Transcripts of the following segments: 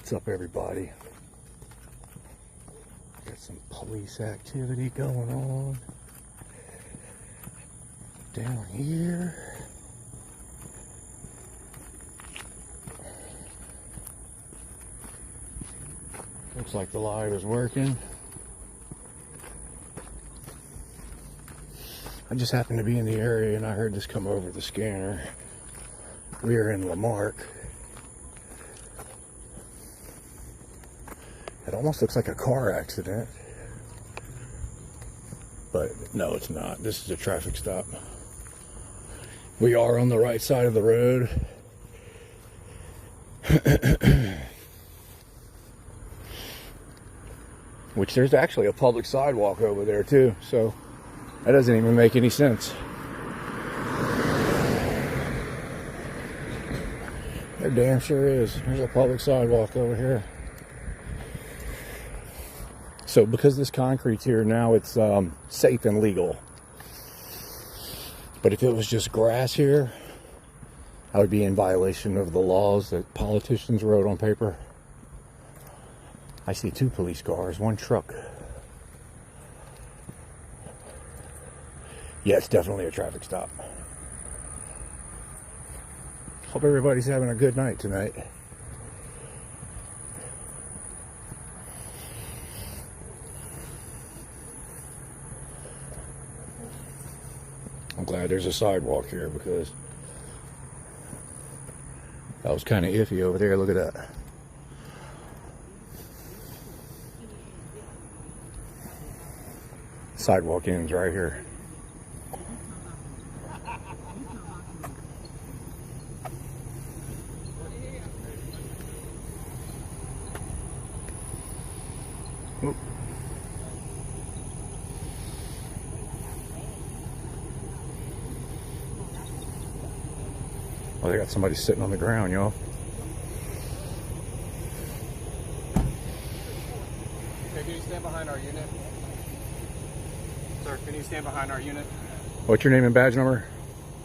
What's up, everybody? Got some police activity going on down here. Looks like the live is working. I just happened to be in the area and I heard this come over the scanner. We are in Lamarck. It almost looks like a car accident. But no, it's not. This is a traffic stop. We are on the right side of the road. Which there's actually a public sidewalk over there too. So that doesn't even make any sense. There damn sure is. There's a public sidewalk over here. So because this concrete's here now, it's safe and legal. But if it was just grass here, I would be in violation of the laws that politicians wrote on paper. I see 2 police cars, 1 truck. Yeah, it's definitely a traffic stop. Hope everybody's having a good night tonight. I'm glad there's a sidewalk here because that was kind of iffy over there. Look at that. Sidewalk ends right here. Oop. Oh, they got somebody sitting on the ground, y'all. Okay, can you stand behind our unit? Sir, can you stand behind our unit? What's your name and badge number?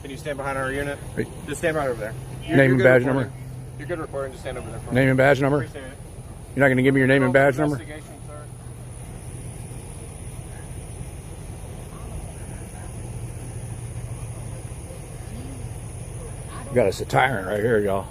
Can you stand behind our unit? Wait. Just stand right over there. Name and badge number? You're good reporting, just stand over there for me. Name and badge number? Appreciate it. You're not going to give me your name and badge number? Investigation, sir. Got us a tyrant right here, y'all.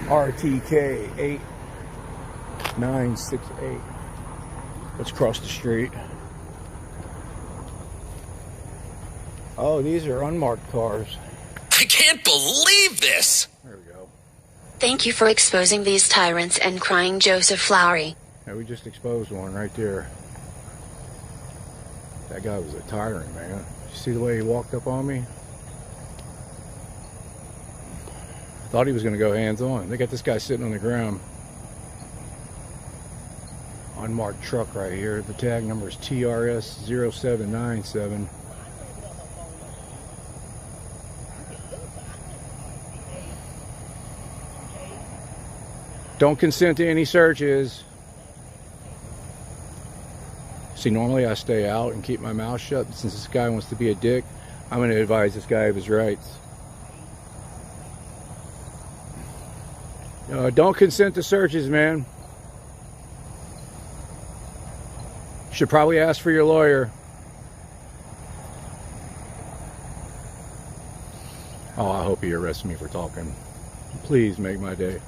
RTK 8968. Let's cross the street. Oh, these are unmarked cars. I can't believe this! There we go. Thank you for exposing these tyrants and crying Joseph Flowery. Yeah, we just exposed one right there. That guy was a tyrant, man. You see the way he walked up on me? I thought he was going to go hands-on. They got this guy sitting on the ground. Unmarked truck right here. The tag number is TRS 0797. Don't consent to any searches. See, normally I stay out and keep my mouth shut, but since this guy wants to be a dick, I'm going to advise this guy of his rights. Don't consent to searches, man. Should probably ask for your lawyer. Oh, I hope he arrests me for talking. Please make my day.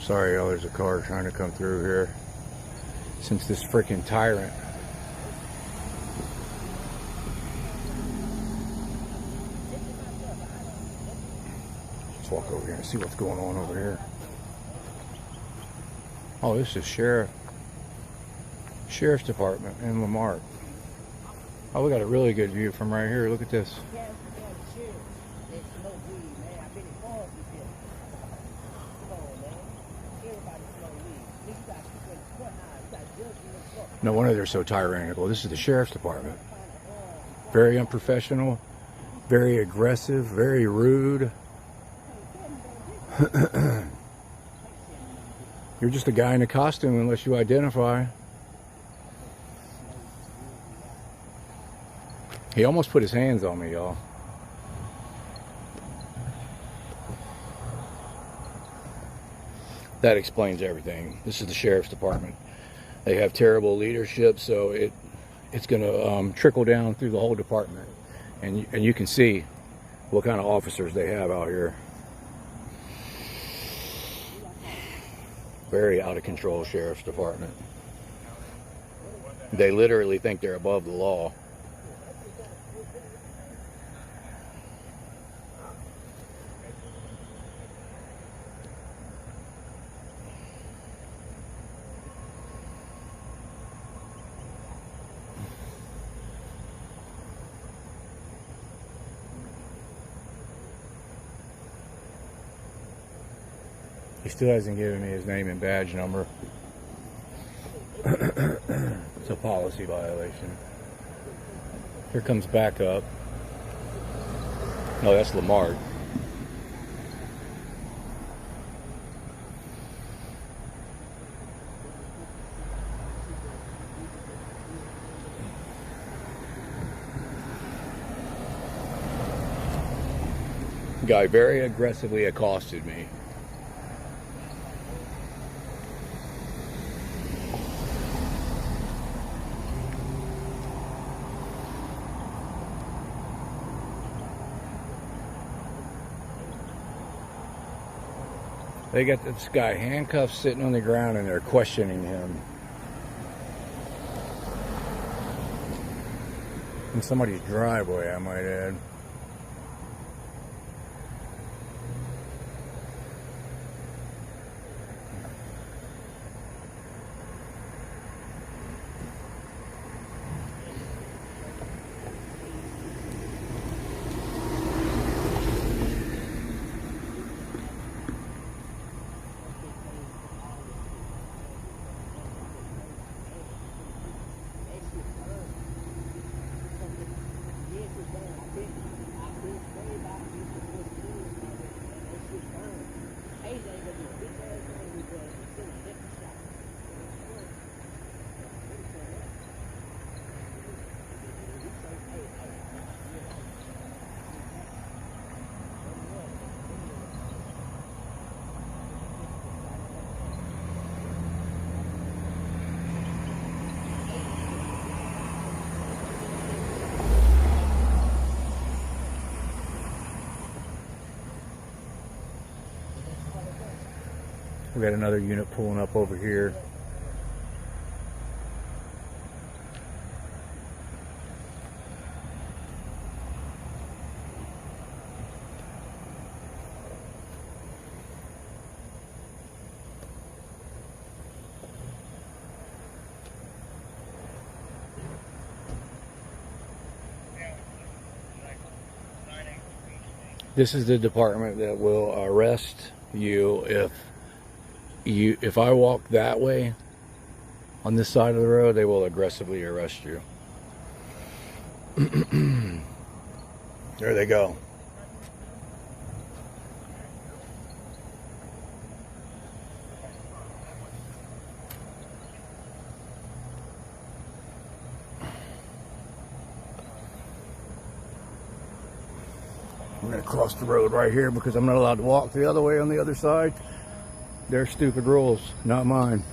Sorry, y'all, there's a car trying to come through here. Since this freaking tyrant. Let's walk over here and see what's going on over here. Oh, this is Sheriff's Department in Lamar. Oh, we got a really good view from right here. Look at this. No wonder they're so tyrannical. This is the Sheriff's Department. Very unprofessional, very aggressive, very rude. You're just a guy in a costume unless you identify. He almost put his hands on me, y'all. That explains everything. This is the Sheriff's Department. They have terrible leadership, so it's going to trickle down through the whole department. And you can see what kind of officers they have out here. Very out of control Sheriff's Department. They literally think they're above the law. He still hasn't given me his name and badge number. It's a policy violation. Here comes backup. No, that's Lamar. Guy very aggressively accosted me. They got this guy handcuffed sitting on the ground and they're questioning him. In somebody's driveway, I might add. We got another unit pulling up over here. This is the department that will arrest you if I walk that way on this side of the road. They will aggressively arrest you. There they go. I'm going to cross the road right here because I'm not allowed to walk the other way on the other side. Their stupid rules, not mine.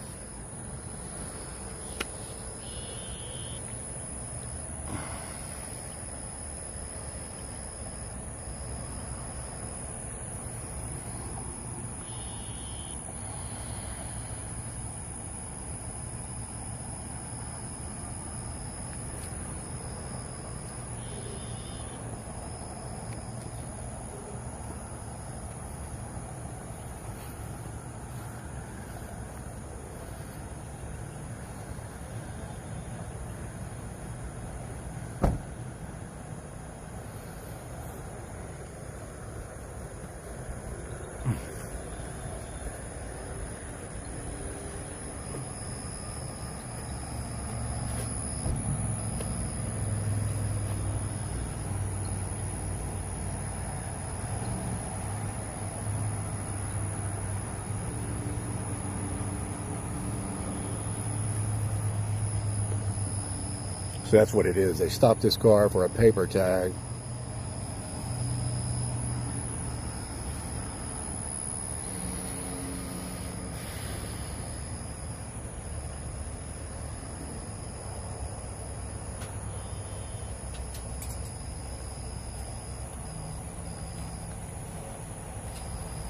So that's what it is. They stopped this car for a paper tag.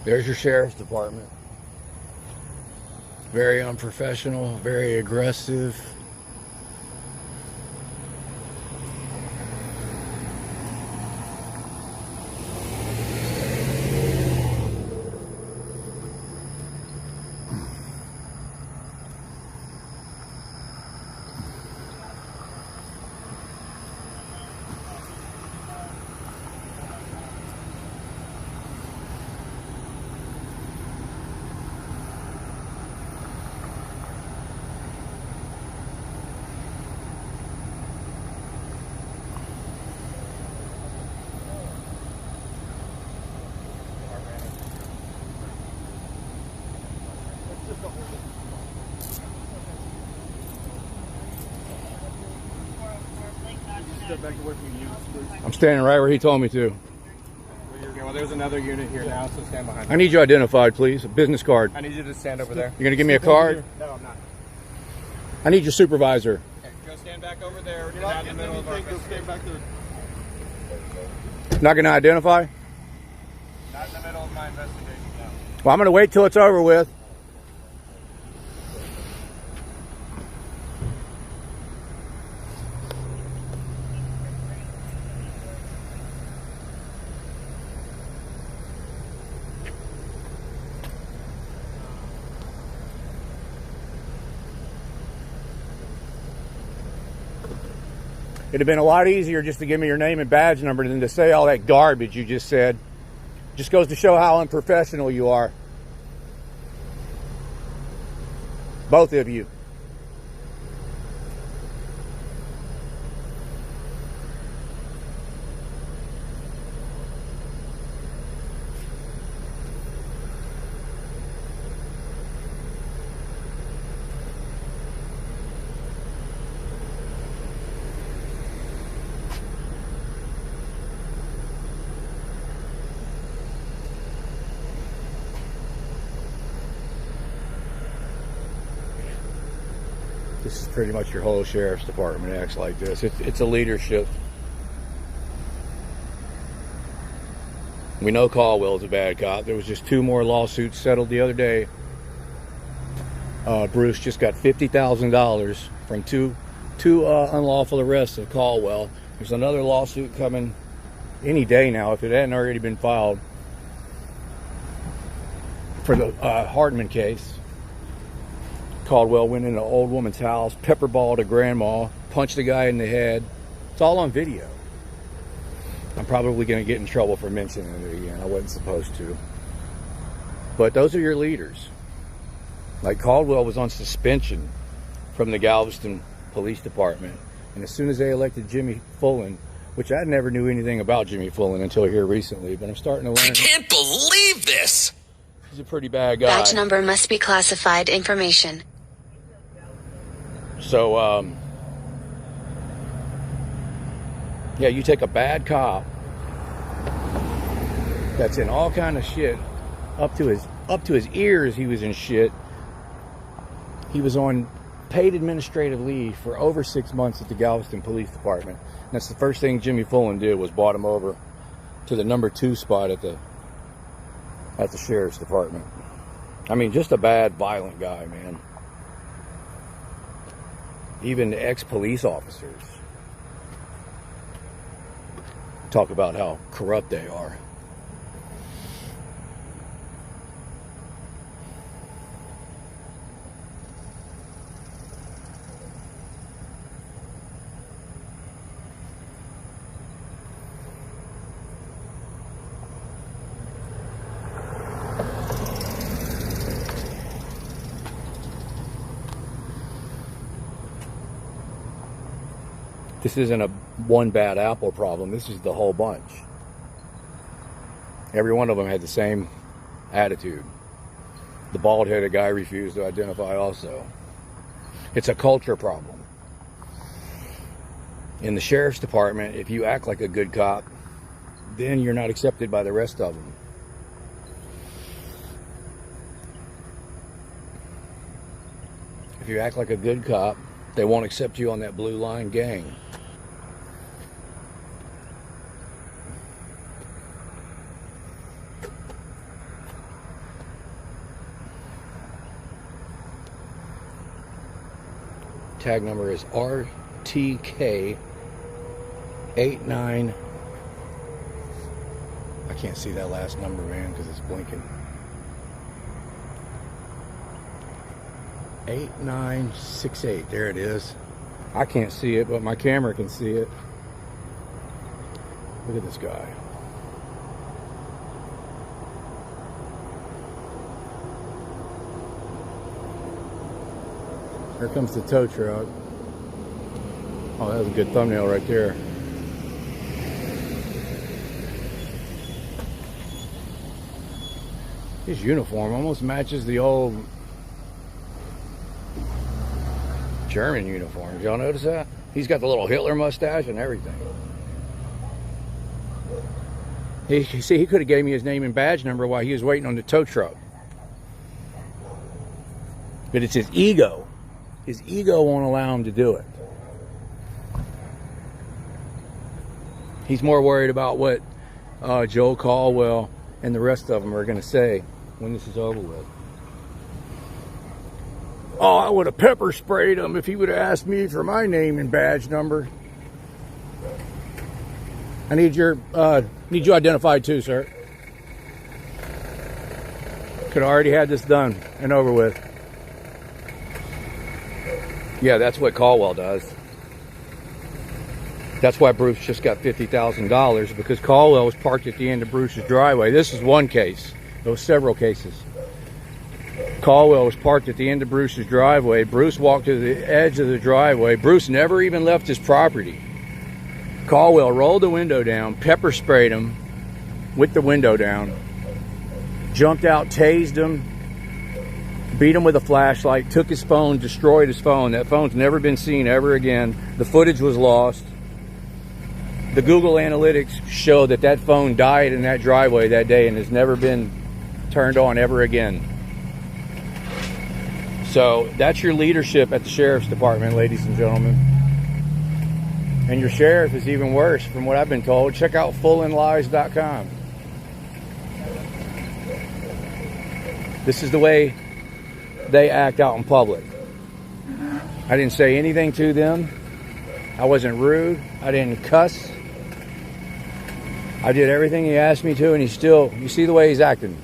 There's your sheriff's department. Very unprofessional, very aggressive. Step back away from the units, please. I'm standing right where he told me to. Well, there's another unit here now, so stand behind. I need you identified, please. A business card. I need you to stand over there. You're gonna give me a card? No, I'm not. I need your supervisor. Okay, go stand back over there. We're not in the middle of our investigation. Back there. Not gonna identify? Not in the middle of my investigation, no. Well, I'm gonna wait till it's over with. It'd have been a lot easier just to give me your name and badge number than to say all that garbage you just said. Just goes to show how unprofessional you are. Both of you. This is pretty much your whole sheriff's department acts like this. It's a leadership. We know Caldwell's a bad cop. There was just 2 more lawsuits settled the other day. Bruce just got $50,000 from two unlawful arrests of Caldwell. There's another lawsuit coming any day now, if it hadn't already been filed, for the Hardman case. Caldwell went into an old woman's house, pepperballed a grandma, punched a guy in the head. It's all on video. I'm probably going to get in trouble for mentioning it again. I wasn't supposed to. But those are your leaders. Like Caldwell was on suspension from the Galveston Police Department. And as soon as they elected Jimmy Fullen, which I never knew anything about Jimmy Fullen until here recently, but I'm starting to learn. I can't believe this. He's a pretty bad guy. Badge number must be classified information. So, yeah, you take a bad cop that's in all kind of shit, up to his ears. He was in shit. He was on paid administrative leave for over 6 months at the Galveston Police Department. And that's the first thing Jimmy Fullen did, was brought him over to the number 2 spot at the sheriff's department. I mean, just a bad, violent guy, man. Even ex-police officers talk about how corrupt they are. This isn't a one bad apple problem. This is the whole bunch. Every one of them had the same attitude. The bald-headed guy refused to identify also. It's a culture problem. In the sheriff's department, if you act like a good cop, then you're not accepted by the rest of them. If you act like a good cop, they won't accept you on that blue line gang. Tag number is RTK89. I can't see that last number, man, because it's blinking. 8968. There it is. I can't see it, but my camera can see it. Look at this guy. Here comes the tow truck. Oh, that was a good thumbnail right there. His uniform almost matches the old German uniforms. Y'all notice that? He's got the little Hitler mustache and everything. He could have gave me his name and badge number while he was waiting on the tow truck. But it's his ego. His ego won't allow him to do it. He's more worried about what Joe Caldwell and the rest of them are going to say when this is over with. Oh, I would have pepper sprayed him if he would have asked me for my name and badge number. I need you identified too, sir. Could have already had this done and over with. Yeah, that's what Caldwell does. That's why Bruce just got $50,000, because Caldwell was parked at the end of Bruce's driveway. This is one case. There were several cases. Caldwell was parked at the end of Bruce's driveway. Bruce walked to the edge of the driveway. Bruce never even left his property. Caldwell rolled the window down, pepper sprayed him with the window down, jumped out, tased him, beat him with a flashlight, took his phone, destroyed his phone. That phone's never been seen ever again. The footage was lost. The Google Analytics show that that phone died in that driveway that day and has never been turned on ever again. So that's your leadership at the sheriff's department, ladies and gentlemen. And your sheriff is even worse from what I've been told. Check out fullinlies.com. This is the way they act out in public. I didn't say anything to them. I wasn't rude. I didn't cuss. I did everything he asked me to, and he's still, you see the way he's acting.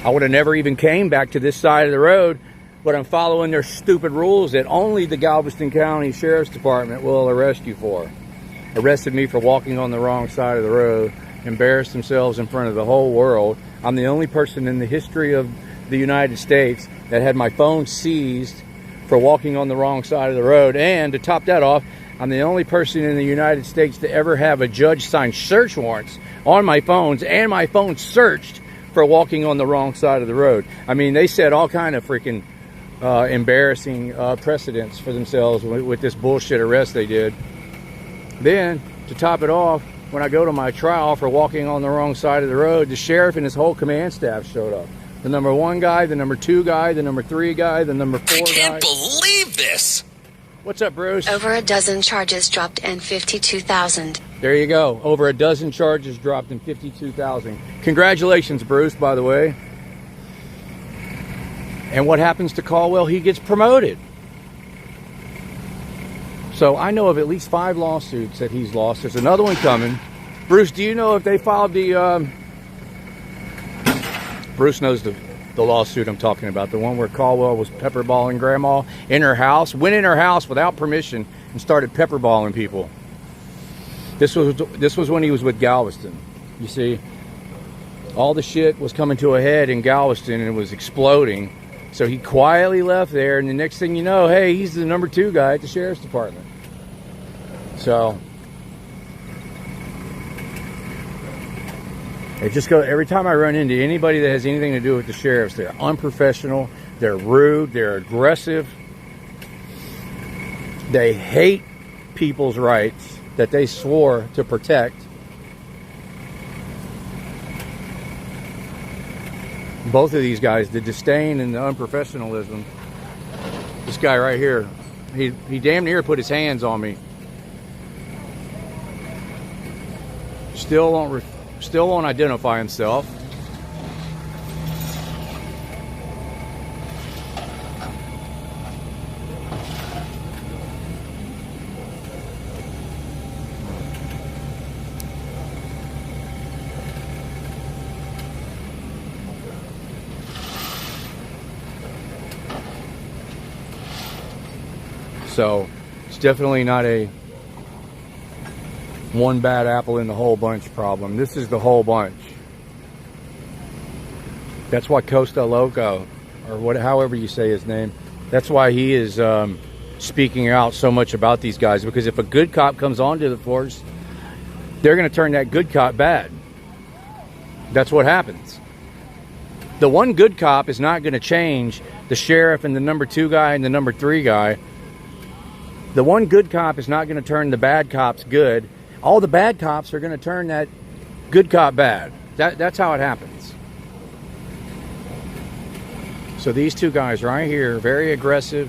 I would have never even came back to this side of the road, but I'm following their stupid rules that only the Galveston County Sheriff's Department will arrest you for. Arrested me for walking on the wrong side of the road, embarrassed themselves in front of the whole world. I'm the only person in the history of the United States that had my phone seized for walking on the wrong side of the road. And to top that off, I'm the only person in the United States to ever have a judge sign search warrants on my phones and my phone searched for walking on the wrong side of the road. I mean, they set all kind of freaking embarrassing precedents for themselves with this bullshit arrest they did. Then, to top it off, when I go to my trial for walking on the wrong side of the road, the sheriff and his whole command staff showed up. The number 1 guy, the number 2 guy, the number 3 guy, the number 4 guy. I can't believe this. What's up, Bruce? Over a dozen charges dropped and 52,000. There you go. Over a dozen charges dropped and 52,000. Congratulations, Bruce, by the way. And what happens to Caldwell? He gets promoted. So I know of at least 5 lawsuits that he's lost. There's another one coming. Bruce, do you know if they filed the... Bruce knows the lawsuit I'm talking about. The one where Caldwell was pepperballing Grandma in her house. Went in her house without permission and started pepperballing people. This was when he was with Galveston. You see, all the shit was coming to a head in Galveston and it was exploding. So he quietly left there, and the next thing you know, hey, he's the number 2 guy at the sheriff's department. So it just goes, every time I run into anybody that has anything to do with the sheriffs, they're unprofessional, they're rude, they're aggressive, they hate people's rights that they swore to protect. Both of these guys, the disdain and the unprofessionalism. This guy right here, he damn near put his hands on me. Still won't identify himself. So it's definitely not a one bad apple in the whole bunch problem. This is the whole bunch. That's why Costa Loco, or however you say his name, that's why he is speaking out so much about these guys. Because if a good cop comes onto the force, they're going to turn that good cop bad. That's what happens. The one good cop is not going to change the sheriff and the number 2 guy and the number 3 guy. The one good cop is not going to turn the bad cops good. All the bad cops are going to turn that good cop bad. That's how it happens. So these 2 guys right here, very aggressive,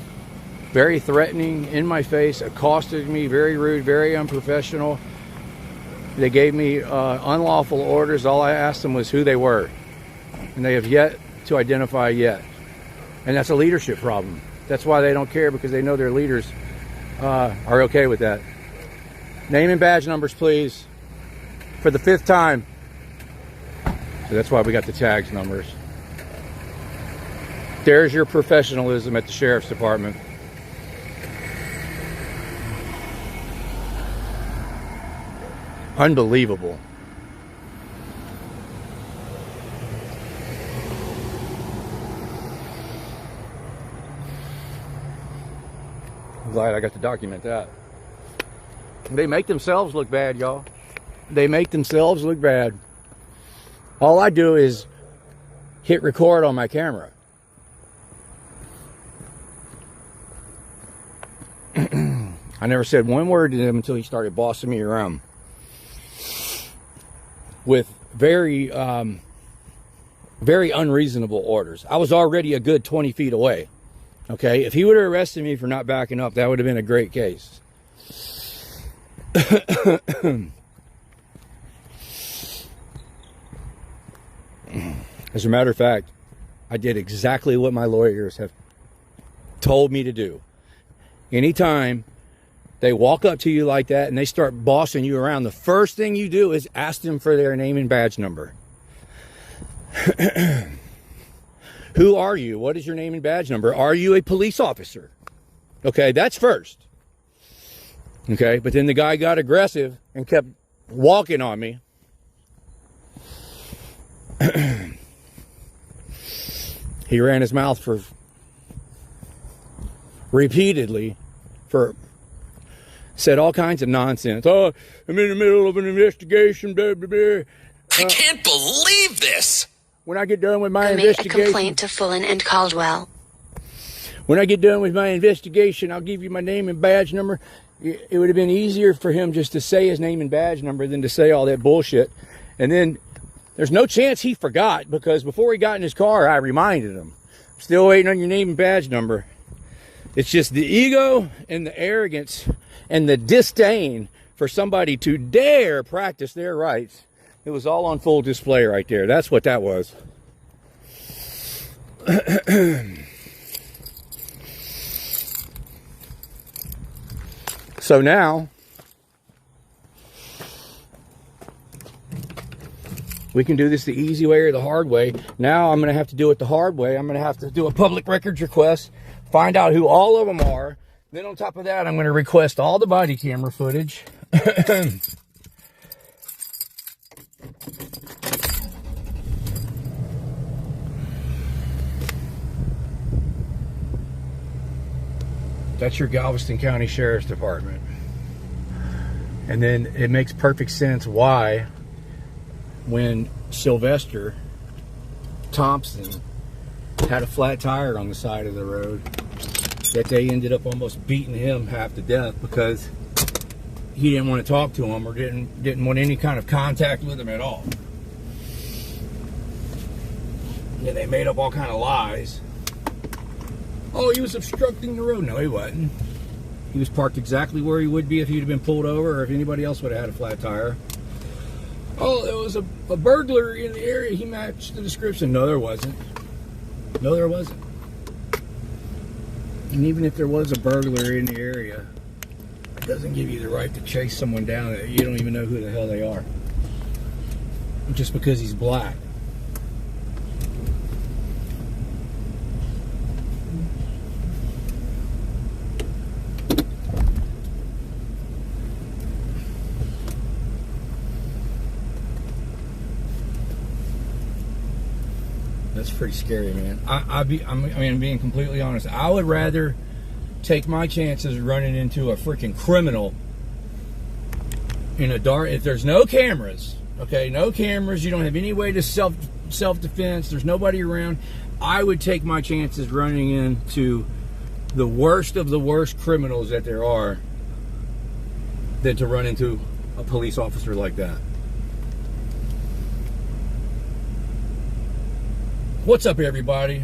very threatening, in my face, accosted me, very rude, very unprofessional. They gave me unlawful orders. All I asked them was who they were. And they have yet to identify yet. And that's a leadership problem. That's why they don't care, because they know their leaders are okay with that. Name and badge numbers, please. For the 5th time. So that's why we got the tags numbers. There's your professionalism at the sheriff's department. Unbelievable. I'm glad I got to document that. They make themselves look bad, y'all. They make themselves look bad. All I do is hit record on my camera. I never said one word to him until he started bossing me around with very unreasonable orders. I was already a good 20 feet away. Okay, if he would have arrested me for not backing up, that would have been a great case. As a matter of fact, I did exactly what my lawyers have told me to do. Anytime they walk up to you like that and they start bossing you around, the first thing you do is ask them for their name and badge number. Who are you? What is your name and badge number? Are you a police officer? Okay, that's first. Okay, but then the guy got aggressive and kept walking on me. He ran his mouth for repeatedly said all kinds of nonsense. Oh, I'm in the middle of an investigation, blah, blah, blah. I can't believe this. When I get done with my I made a investigation, complaint to Fullen and Caldwell. when I get done with my investigation, I'll give you my name and badge number. It would have been easier for him just to say his name and badge number than to say all that bullshit. And then there's no chance he forgot, because before he got in his car, I reminded him. Still waiting on your name and badge number. It's just the ego and the arrogance and the disdain for somebody to dare practice their rights. It was all on full display right there. That's what that was. So now we can do this the easy way or the hard way. Now I'm going to have to do it the hard way. I'm going to have to do a public records request, find out who all of them are. Then on top of that, I'm going to request all the body camera footage. That's your Galveston County Sheriff's Department. And then it makes perfect sense why, when Sylvester Thompson had a flat tire on the side of the road, that they ended up almost beating him half to death because he didn't want to talk to him or didn't want any kind of contact with him at all. Yeah, they made up all kind of lies. Oh, he was obstructing the road. No, he wasn't. He was parked exactly where he would be if he'd have been pulled over or if anybody else would have had a flat tire. Oh, there was a burglar in the area. He matched the description. No, there wasn't. No, there wasn't. And even if there was a burglar in the area, it doesn't give you the right to chase someone down that you don't even know who the hell they are. Just because he's black. That's pretty scary, man. I'm being completely honest. I would rather take my chances running into a freaking criminal in a dark. If there's no cameras, okay, no cameras, you don't have any way to self-defense. There's nobody around. I would take my chances running into the worst of the worst criminals that there are than to run into a police officer like that. What's up, everybody?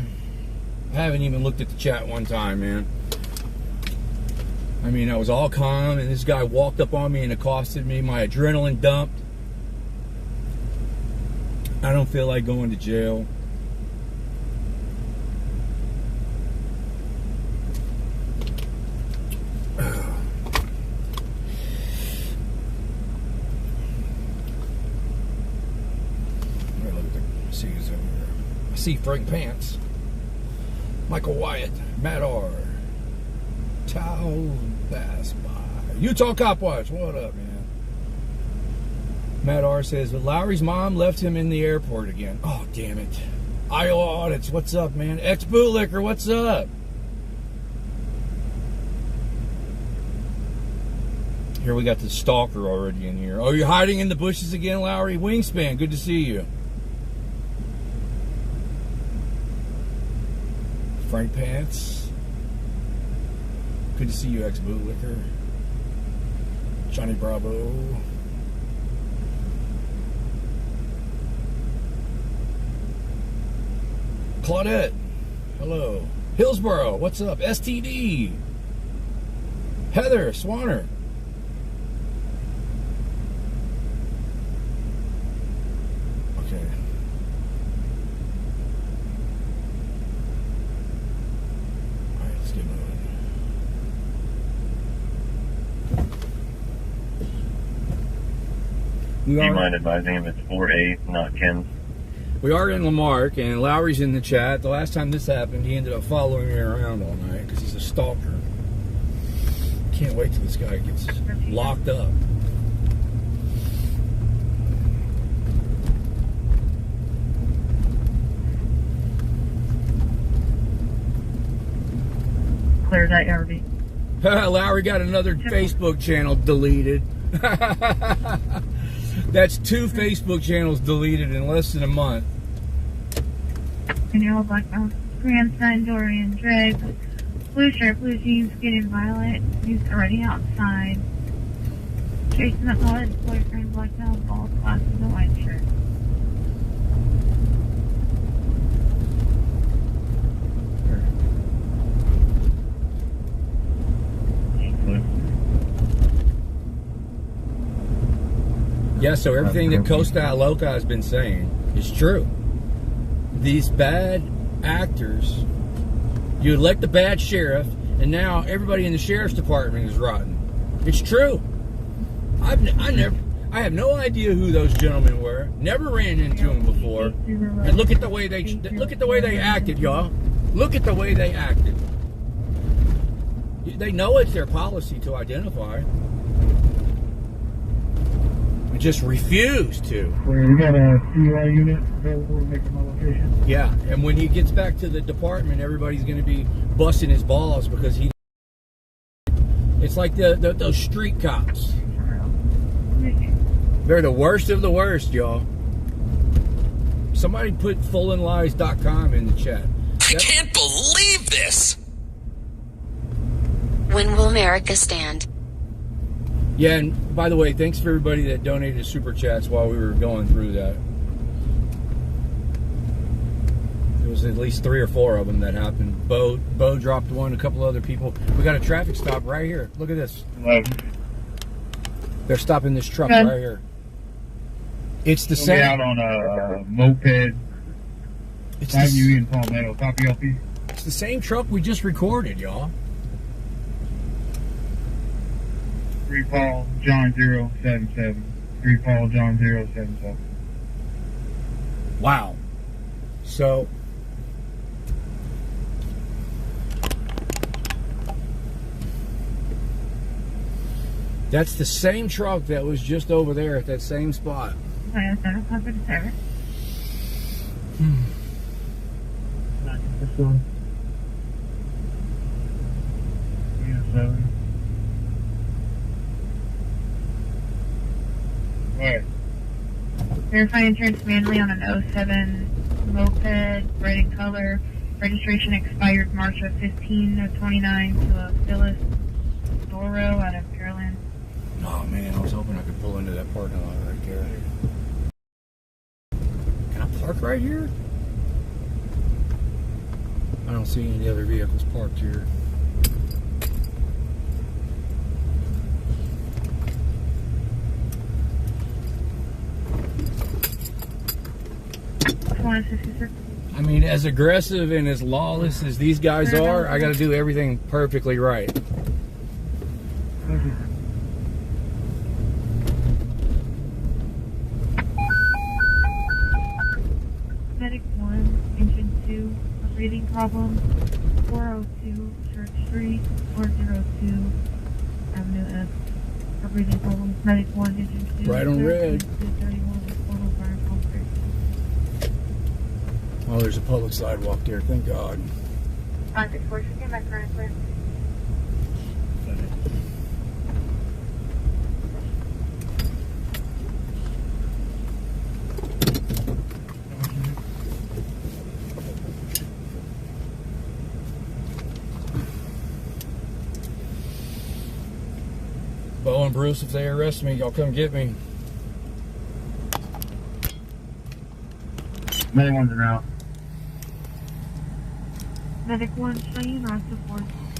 I haven't even looked at the chat one time, man. I mean, I was all calm, and this guy walked up on me and accosted me. My adrenaline dumped. I don't feel like going to jail. See Frank Pants, Michael Wyatt, Matt R, Tao Bass by Utah Cop Watch. What up, man? Matt R says, but Lowry's mom left him in the airport again. Oh, damn it. Iowa Audits, what's up, man? Ex Bootlicker, what's up? Here we got the stalker already in here. Oh, you're hiding in the bushes again, Lowry? Wingspan, good to see you. Frank Pants. Good to see you, ex bootlicker. Johnny Bravo. Claudette. Hello. Hillsboro. What's up? STD. Heather Swanner. Okay. Do you mind advising him it's 4A, not Ken's? We are in Lamarck, and Lowry's in the chat. The last time this happened, he ended up following me around all night because he's a stalker. Can't wait till this guy gets locked up. Clear.rv. Lowry got another Facebook channel deleted. That's 2 Facebook channels deleted in less than a month. And you're all black mouth. Grandson Dorian Drake. Blue shirt, blue jeans, getting violet. He's already outside. Chasing up all his boyfriend, black mouth, balls, glasses, and white shirt. Yeah, so everything that Costa Loca has been saying is true. These bad actors, you elect a bad sheriff, and now everybody in the sheriff's department is rotten. It's true. I have no idea who those gentlemen were. Never ran into them before. And look at the way they acted, y'all. Look at the way they acted. They know it's their policy to identify. Just refuse to. We got a CUI unit available to make my location. Yeah, and when he gets back to the department, everybody's going to be busting his balls because he It's like those street cops. They're the worst of the worst, y'all. Somebody put fullandlies.com in the chat. I can't believe this. When will America stand? Yeah, and by the way, thanks for everybody that donated super chats while we were going through that. There was at least 3 or 4 of them that happened. Bo dropped one, a couple other people. We got a traffic stop right here. Look at this. They're stopping this truck right here. It's the same. Out on a moped. It's you in Palmetto. Copy, LP. It's the same truck we just recorded, y'all. 3 Paul John 077. 3 Paul John 077. Wow. So that's the same truck that was just over there at that same spot. This one. Yeah, 7. What? Verifying insurance manually on an 07 moped, red in color. Registration expired March of 15 of 29 to a Phyllis Doro out of Carolyn. Oh man, I was hoping I could pull into that parking lot right there. Can I park right here? I don't see any other vehicles parked here. I mean, as aggressive and as lawless as these guys are, I got to do everything perfectly right. Medic 1, engine 2, a breathing problem, 402 Church Street, 402 Avenue F, a breathing problem. Medic 1, engine 2. Right on red. 231 with total fire concert. Oh, there's a public sidewalk there, thank God. 564, should get back current clear. Bo and Bruce, if they arrest me, y'all come get me. Many ones are out. Medic 1, Cheyenne, Rasta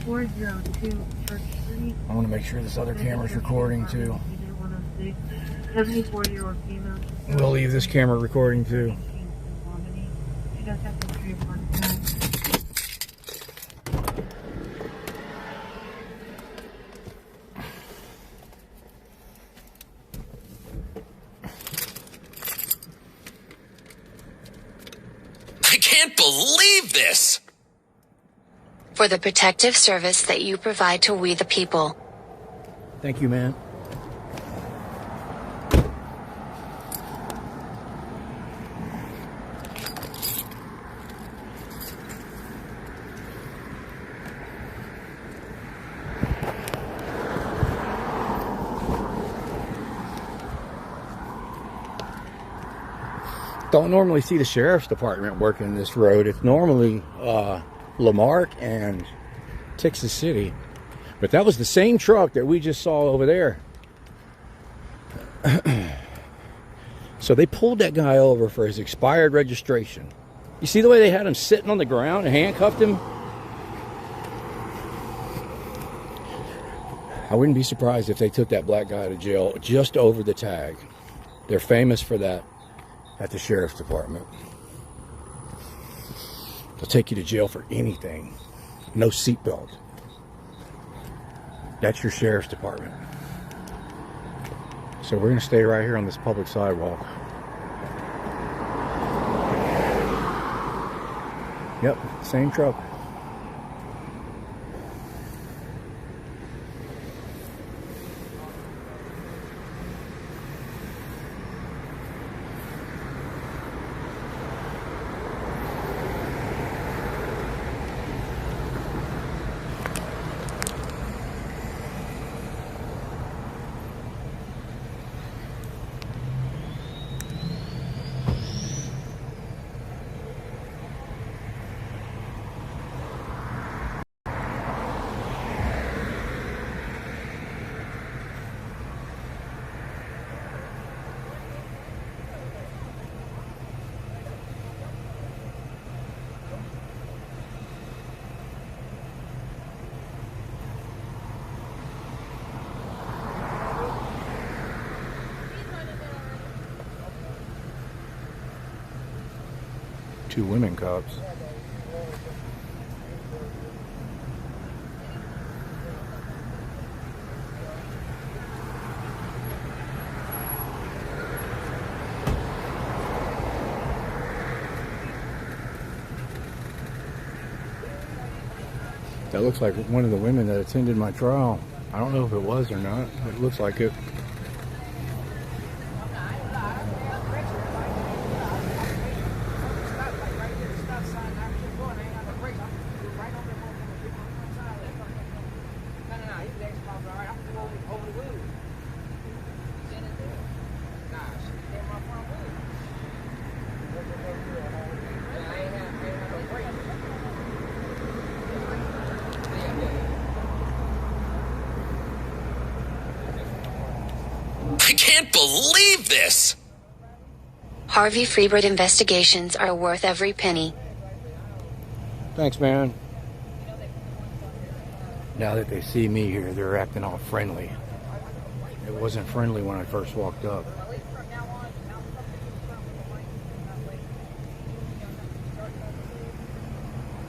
402 Church Street. I want to make sure this other camera's recording too. 74-year-old female. We'll leave this camera recording too. She does have history of heart attack. I can't believe this. For the protective service that you provide to we the people. Thank you, man. Don't normally see the sheriff's department working this road. It's normally Lamarck and Texas City. But that was the same truck that we just saw over there. So they pulled that guy over for his expired registration. You see the way they had him sitting on the ground and handcuffed him? I wouldn't be surprised if they took that black guy to jail just over the tag. They're famous for that at the sheriff's department. They'll take you to jail for anything. No seatbelt. That's your sheriff's department. So we're going to stay right here on this public sidewalk. Yep, same truck. 2 women cops. That looks like one of the women that attended my trial. I don't know if it was or not, but it looks like it. I can't believe this! Harvey Freebird investigations are worth every penny. Thanks, man. Now that they see me here, they're acting all friendly. It wasn't friendly when I first walked up.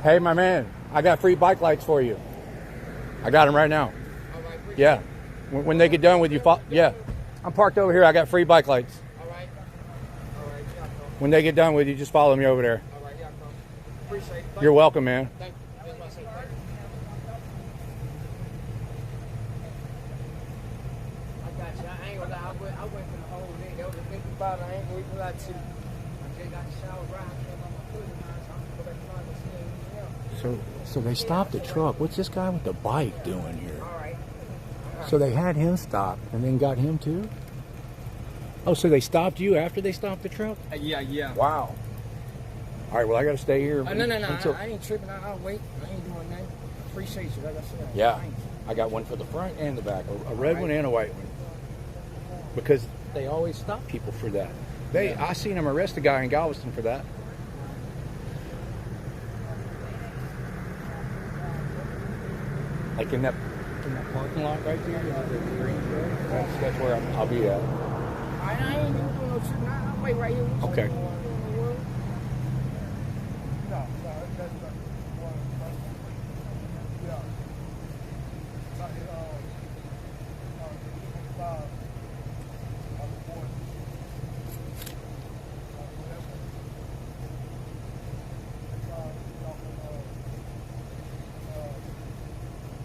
Hey, my man, I got free bike lights for you. I got them right now. Yeah. When they get done with you, yeah. I'm parked over here. I got free bike lights. All right. When they get done with you, just follow me over there. All right, yeah, appreciate it. You're welcome, man. Thank you. That's what I say. Thank you. I got you. I ain't gonna lie. I went for the whole day. That was a big about it. I ain't gonna even lie to you. I just got the shower right. I came on my foot and I'm gonna go back to my see anything else. So they stopped the truck. What's this guy with the bike doing here? All right. So they had him stopped and then got him too? Oh, so they stopped you after they stopped the truck? Yeah. Wow. All right, well, I got to stay here. No. until- I ain't tripping. I'll wait. I ain't doing nothing. Appreciate you. Like I said. Yeah, Thanks. I got one for the front and the back, a red one and a white one. Because they always stop people for that. I seen them arrest a guy in Galveston for that. Like in that parking lot right there, you know, the green truck. That's where I'll be at. I ain't even doing no tripping. I'll wait right here. With you. Okay.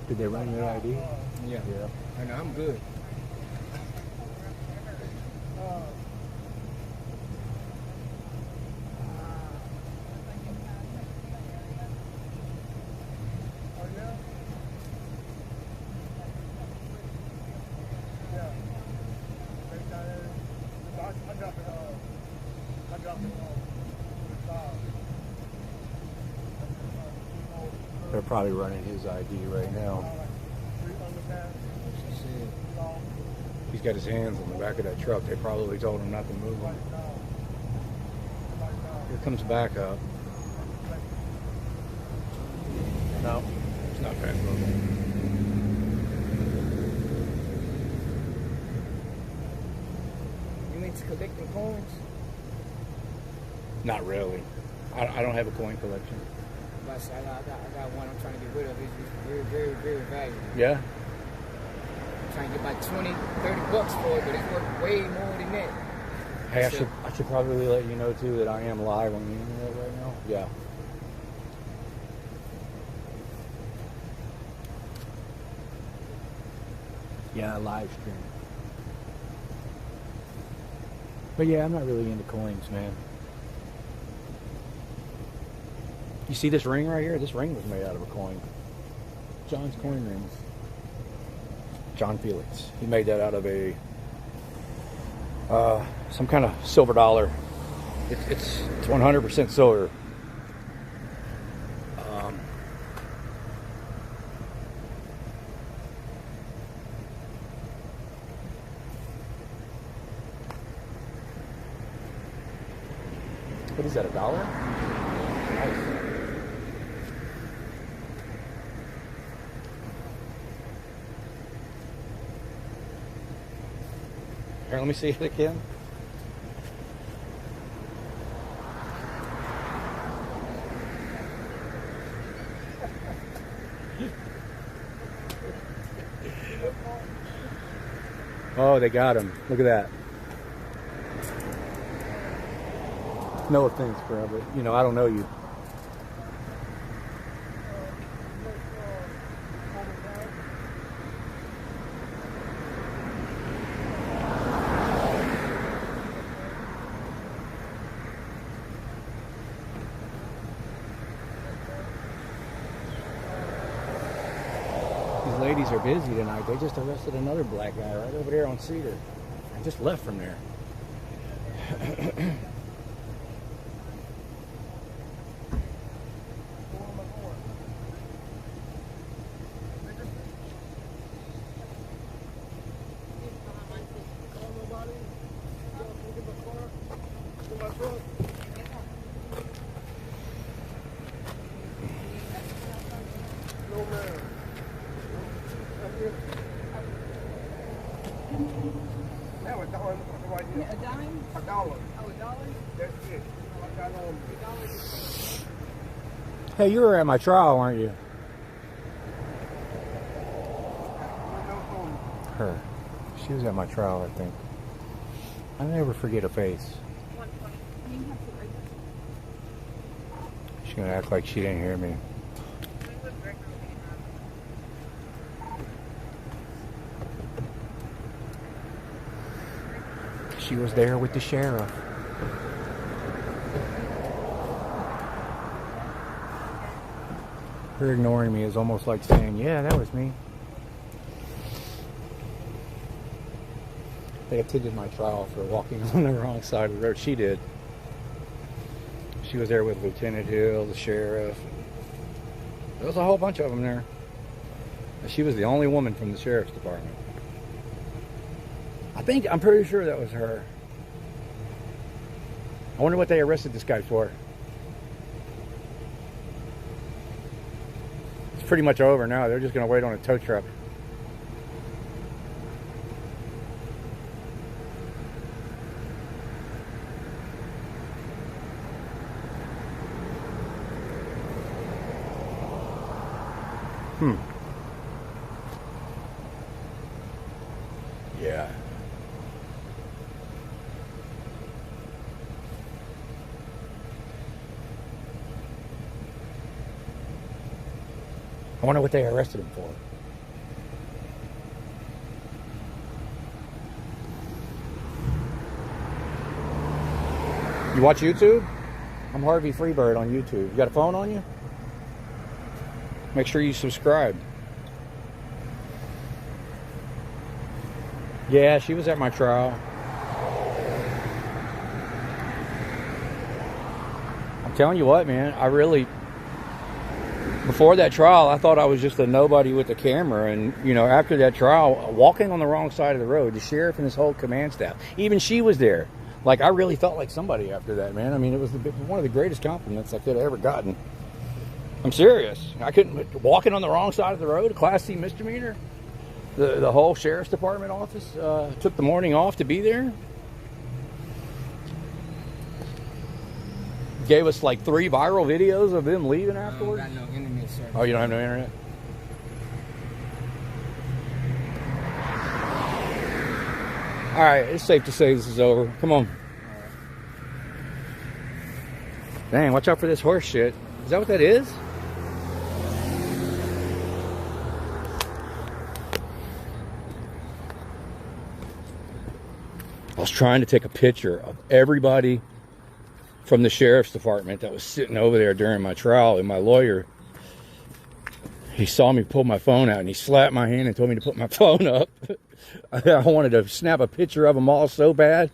Did they run your ID? Yeah. I know. I'm good. They're probably running his ID right now. He's got his hands on the back of that truck. They probably told him not to move him. Here comes backup. No, it's not fast moving. You into collecting coins? Not really. I don't have a coin collection. I got one I'm trying to get rid of. It's very, very, very valuable. Yeah? I'm trying to get about 20, 30 bucks for it, but it's worth way more than that. Hey, I should probably let you know too that I am live on the internet right now. Yeah. Yeah, live stream. But yeah, I'm not really into coins, man. You see this ring right here? This ring was made out of a coin. John's coin rings. John Felix. He made that out of a some kind of silver dollar. It's 100% silver. What is that, $1? Nice. Here, let me see it again. Oh, they got him. Look at that. No offense, bro, but you know, I don't know you. These ladies are busy tonight. They just arrested another black guy right over there on Cedar. I just left from there. A dime? $1. Oh, $1? That's it. I got on $1. Hey, you were at my trial, weren't you? Her. She was at my trial, I think. I never forget a face. She's gonna act like she didn't hear me. She was there with the sheriff. Her ignoring me is almost like saying, yeah, that was me. They attended my trial for walking on the wrong side of the road. She did. She was there with Lieutenant Hill, the sheriff. There was a whole bunch of them there. She was the only woman from the sheriff's department. I'm pretty sure that was her. I wonder what they arrested this guy for. It's pretty much over now. They're just going to wait on a tow truck. Yeah. I wonder what they arrested him for. You watch YouTube? I'm Harvey Freebird on YouTube. You got a phone on you? Make sure you subscribe. Yeah, she was at my trial. I'm telling you what, man, before that trial, I thought I was just a nobody with a camera. And, you know, after that trial, walking on the wrong side of the road, the sheriff and his whole command staff, even she was there. Like, I really felt like somebody after that, man. I mean, it was one of the greatest compliments I could have ever gotten. I'm serious. Walking on the wrong side of the road, a Class C misdemeanor. The whole sheriff's department office took the morning off to be there. Gave us like 3 viral videos of them leaving afterwards. I don't got no internet service. Oh, you don't have no internet? All right, it's safe to say this is over. Come on. Dang, watch out for this horse shit. Is that what that is? I was trying to take a picture of everybody from the sheriff's department that was sitting over there during my trial, and my lawyer, he saw me pull my phone out and he slapped my hand and told me to put my phone up. I wanted to snap a picture of them all so bad.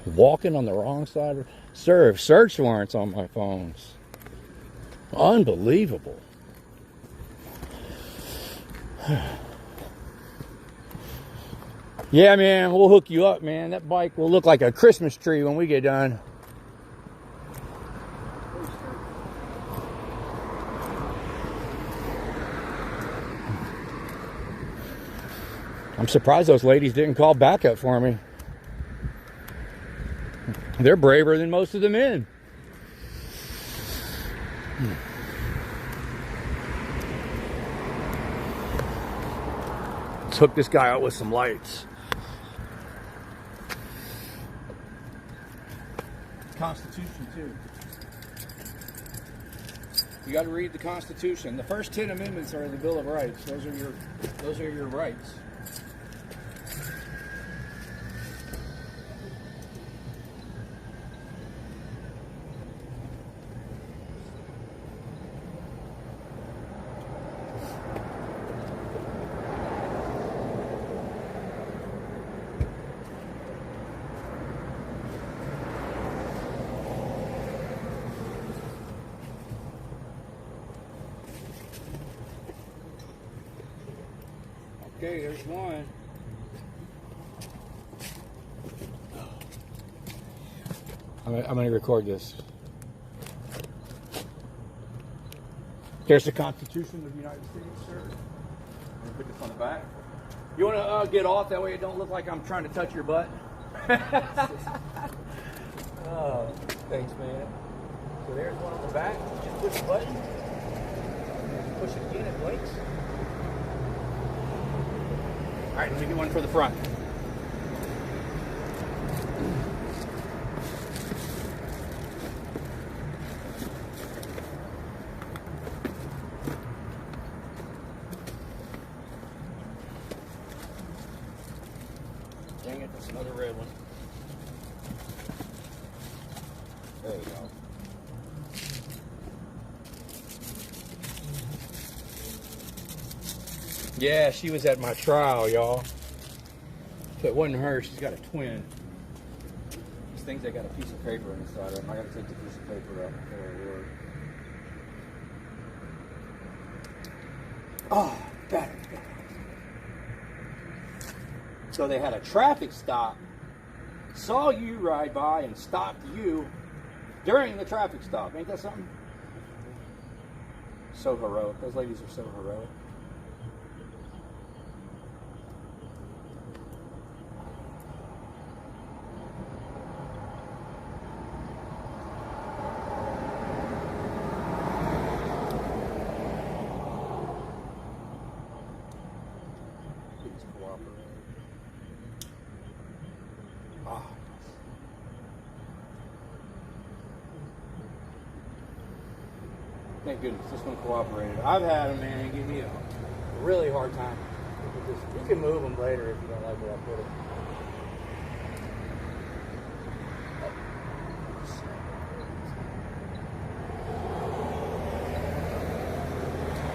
Walking on the wrong side of... Serve search warrants on my phones. Unbelievable. Yeah, man, we'll hook you up, man. That bike will look like a Christmas tree when we get done. I'm surprised those ladies didn't call backup for me. They're braver than most of the men. Let's hook this guy out with some lights. Constitution too. You got to read the Constitution. The first 10 amendments are the Bill of Rights. Those are your rights. Okay, there's one. I'm going to record this. There's the Constitution of the United States, sir. I'm going to put this on the back. You want to get off? That way it don't look like I'm trying to touch your butt. Oh, thanks, man. So there's one on the back. Just push the button. Push it again, it blinks. All right, let me get one for the front. Dang it, that's another red one. There we go. Yeah, she was at my trial, y'all. If it wasn't her, she's got a twin. These things, they got a piece of paper inside of them. I gotta take the piece of paper out before I work. Oh, got it. So they had a traffic stop, saw you ride by and stopped you during the traffic stop. Ain't that something? So heroic. Those ladies are so heroic. Thank goodness this one cooperated. I've had them, man, give me a really hard time. You can move them later if you don't like where I put it.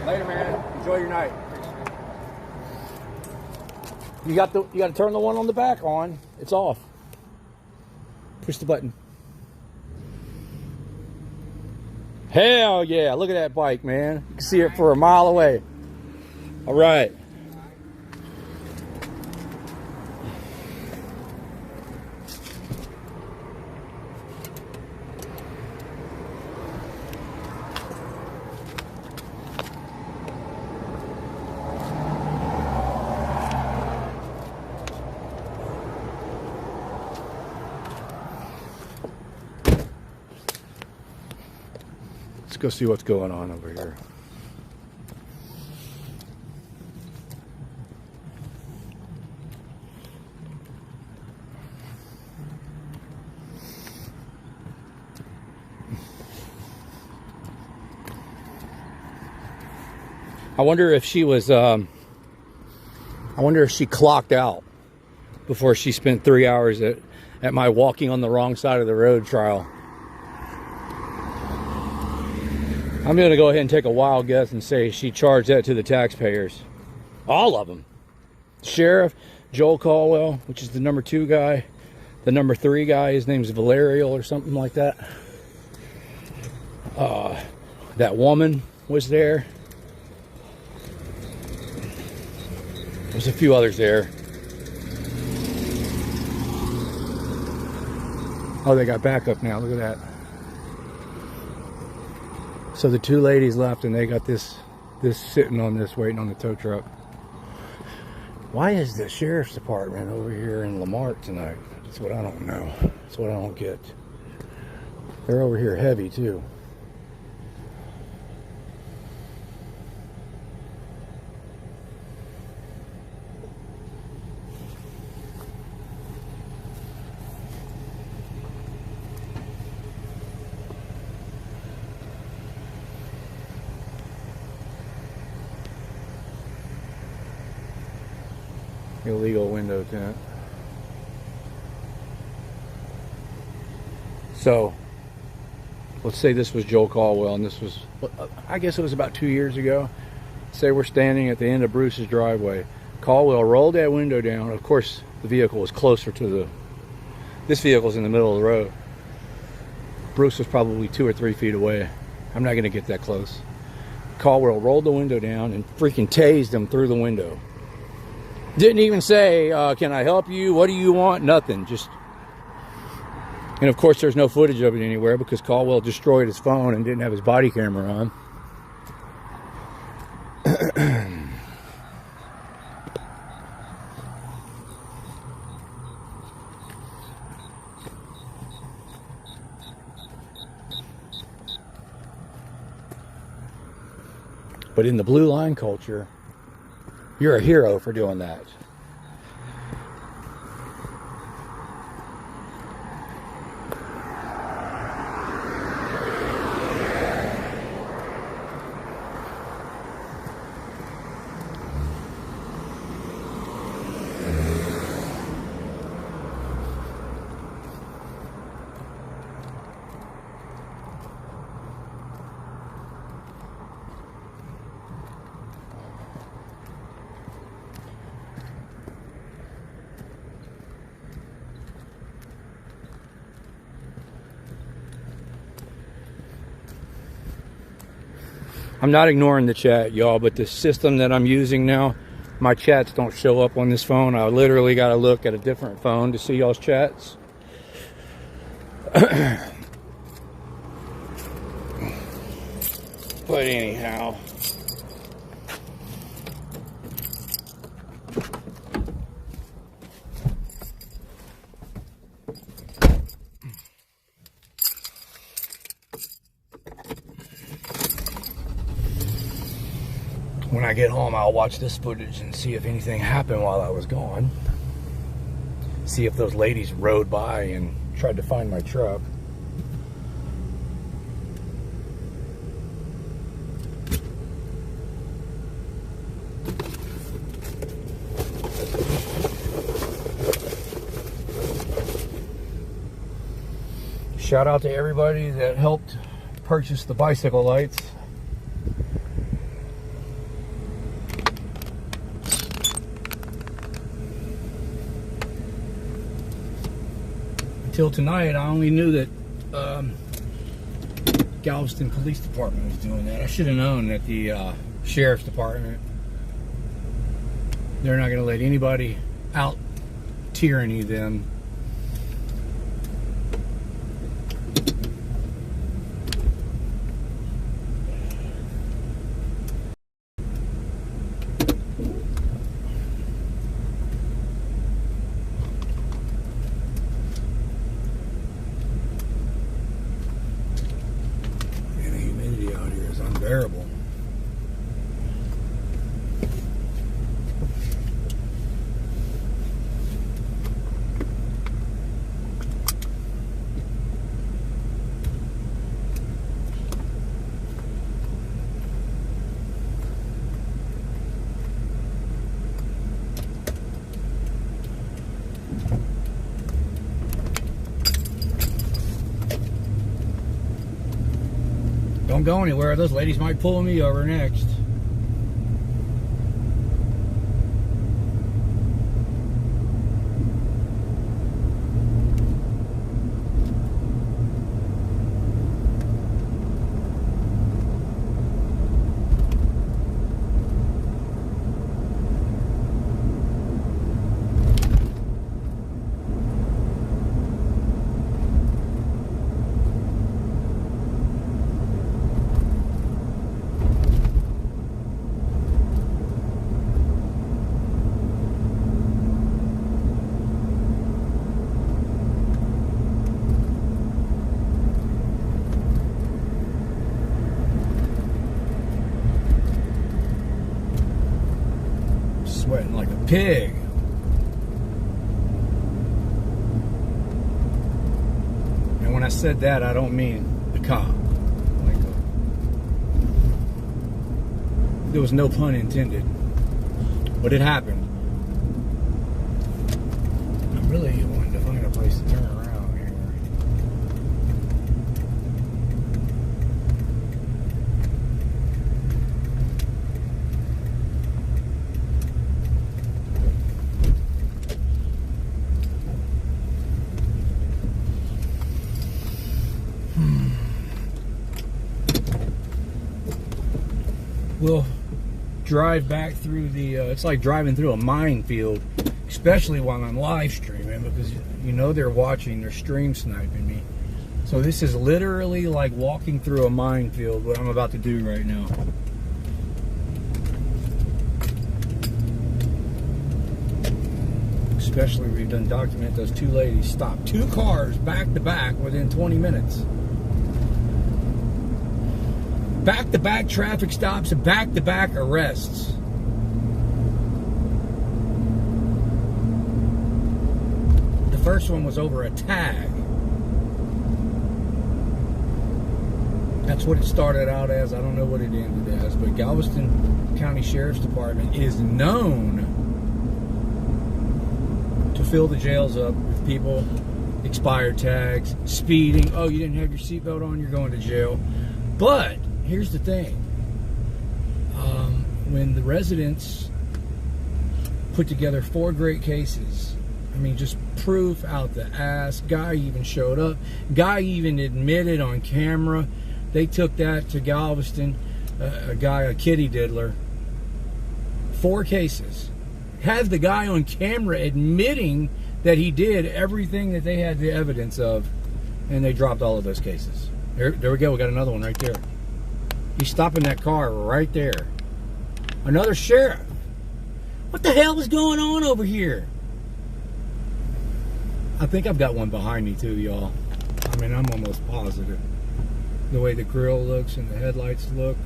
Later, man. Enjoy your night. You got to turn the one on the back on. It's off. Push the button. Hell yeah, look at that bike, man. You can see it for a mile away. All right. Let's go see what's going on over here. I wonder if she was, I wonder if she clocked out before she spent 3 hours at my walking on the wrong side of the road trial. I'm going to go ahead and take a wild guess and say she charged that to the taxpayers. All of them. Sheriff Joel Caldwell, which is the number 2 guy. The number 3 guy, his name's Valerial or something like that. That woman was there. There's a few others there. Oh, they got backup now. Look at that. So the 2 ladies left, and they got this sitting on this, waiting on the tow truck. Why is the sheriff's department over here in Lamarck tonight? That's what I don't know. That's what I don't get. They're over here heavy too. Illegal window tint. So, let's say this was Joel Caldwell, and this was, I guess it was about 2 years ago. Say we're standing at the end of Bruce's driveway. Caldwell rolled that window down. Of course, the vehicle was closer to the, this vehicle's in the middle of the road. Bruce was probably 2 or 3 feet away. I'm not going to get that close. Caldwell rolled the window down and freaking tased him through the window. Didn't even say, can I help you? What do you want? Nothing. Just, and of course there's no footage of it anywhere because Caldwell destroyed his phone and didn't have his body camera on. But in the blue line culture, you're a hero for doing that. I'm not ignoring the chat, y'all, but the system that I'm using now, my chats don't show up on this phone. I literally got to look at a different phone to see y'all's chats. But anyhow. When I get home, I'll watch this footage and see if anything happened while I was gone. See if those ladies rode by and tried to find my truck. Shout out to everybody that helped purchase the bicycle lights. Until tonight, I only knew that Galveston Police Department was doing that. I should have known that the Sheriff's Department, they're not going to let anybody out tyranny them. Unbearable. Don't go anywhere. Those ladies might pull me over next. Sweating like a pig. And when I said that, I don't mean the cop. Like, there was no pun intended, but it happened. Really, you wanted to find a place to turn around here. We'll drive back through the, it's like driving through a minefield, especially while I'm live streaming, because you know they're watching, they're stream sniping me. So this is literally like walking through a minefield, what I'm about to do right now. Especially we've done document those two ladies stopped 2 cars back to back within 20 minutes. Back-to-back traffic stops and back-to-back arrests. The first one was over a tag. That's what it started out as. I don't know what it ended as, but Galveston County Sheriff's Department is known to fill the jails up with people, expired tags, speeding. Oh, you didn't have your seatbelt on, you're going to jail. But here's the thing. When the residents put together 4 great cases, I mean, just proof out the ass. Guy even showed up. Guy even admitted on camera. They took that to Galveston. A kitty diddler. 4 cases. Have the guy on camera admitting that he did everything that they had the evidence of, and they dropped all of those cases. There we go. We got another one right there. He's stopping that car right there. Another sheriff. What the hell is going on over here? I think I've got one behind me too, y'all. I mean, I'm almost positive. The way the grill looks and the headlights look.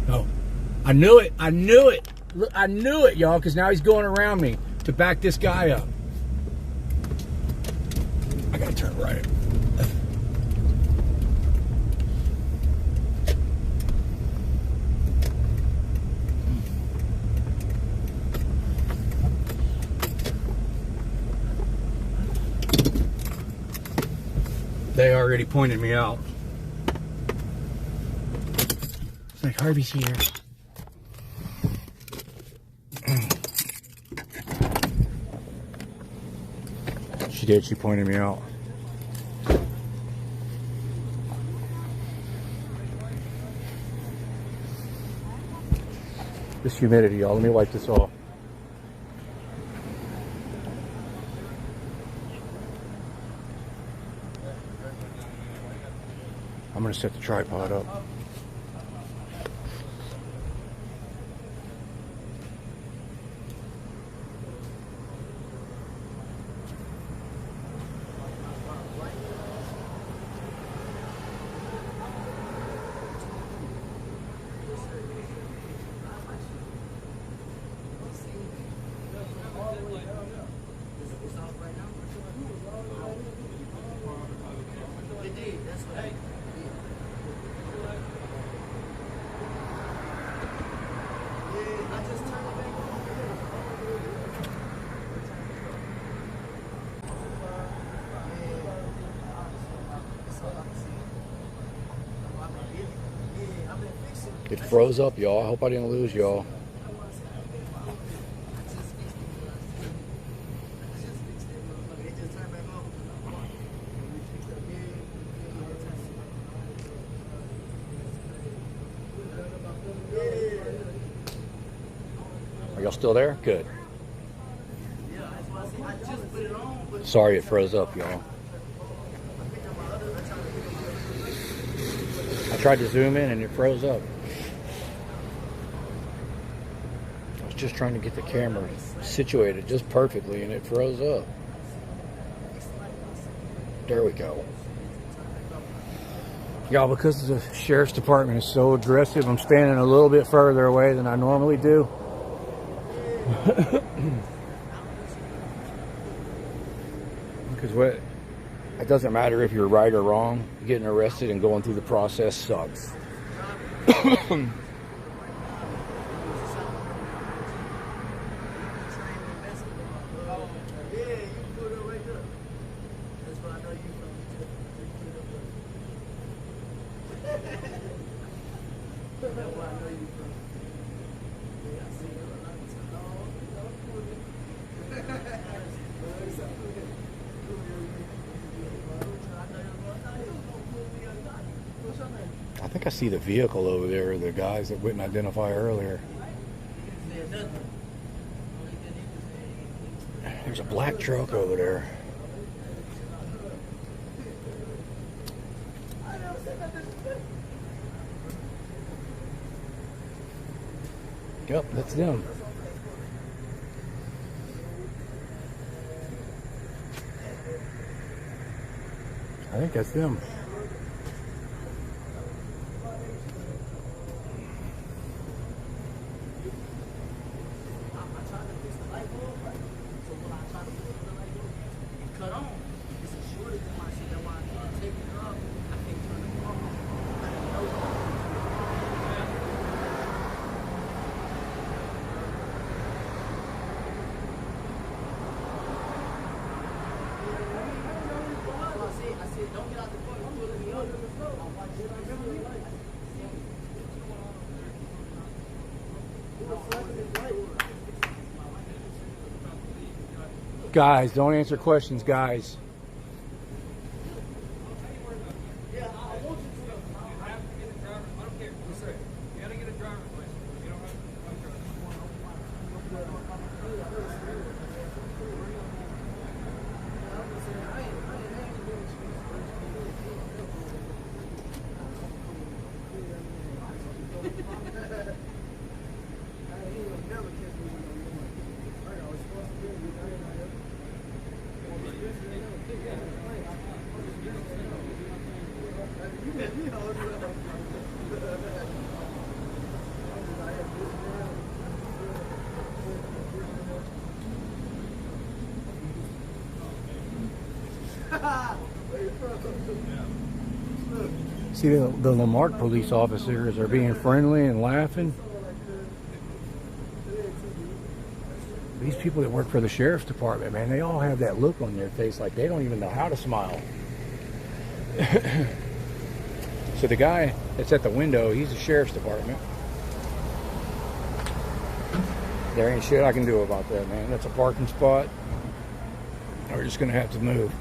Oh, I knew it. I knew it. I knew it, y'all, because now he's going around me to back this guy up. I gotta turn right. They already pointed me out. It's like Harvey's here. She did, she pointed me out. This humidity, y'all. Let me wipe this off. I'm going to set the tripod up. It froze up, y'all. I hope I didn't lose y'all. Are y'all still there? Good. Sorry it froze up, y'all. I tried to zoom in and it froze up. I was just trying to get the camera situated just perfectly and it froze up. There we go. Y'all, because the sheriff's department is so aggressive, I'm standing a little bit further away than I normally do. Because it doesn't matter if you're right or wrong. Getting arrested and going through the process sucks. I think I see the vehicle over there, the guys that wouldn't identify earlier. There's a black truck over there. Yep, that's them. I think that's them. Guys, don't answer questions, guys. See, the Lamarck police officers are being friendly and laughing. These people that work for the sheriff's department, man, they all have that look on their face like they don't even know how to smile. So the guy that's at the window, he's the sheriff's department. There ain't shit I can do about that, man. That's a parking spot. We're just gonna have to move.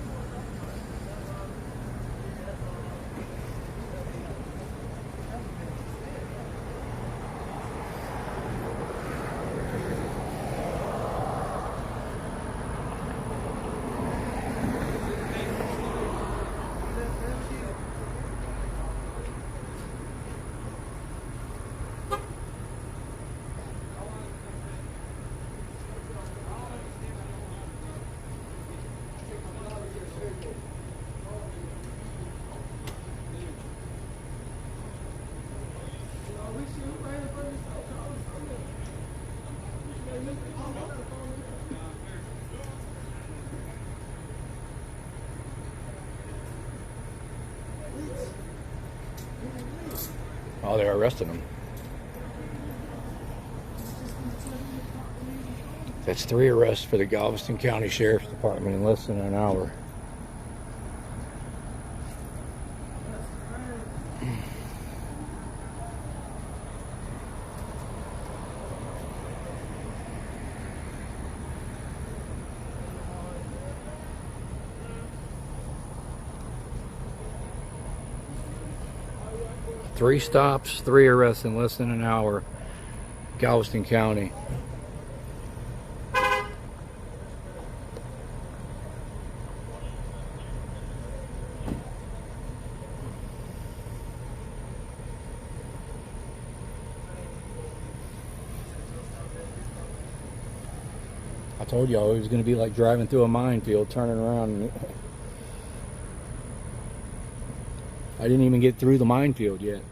Oh, they're arresting him. That's 3 arrests for the Galveston County Sheriff's Department in less than an hour. Three stops, 3 arrests in less than an hour. Galveston County. I told y'all it was going to be like driving through a minefield, turning around. I didn't even get through the minefield yet.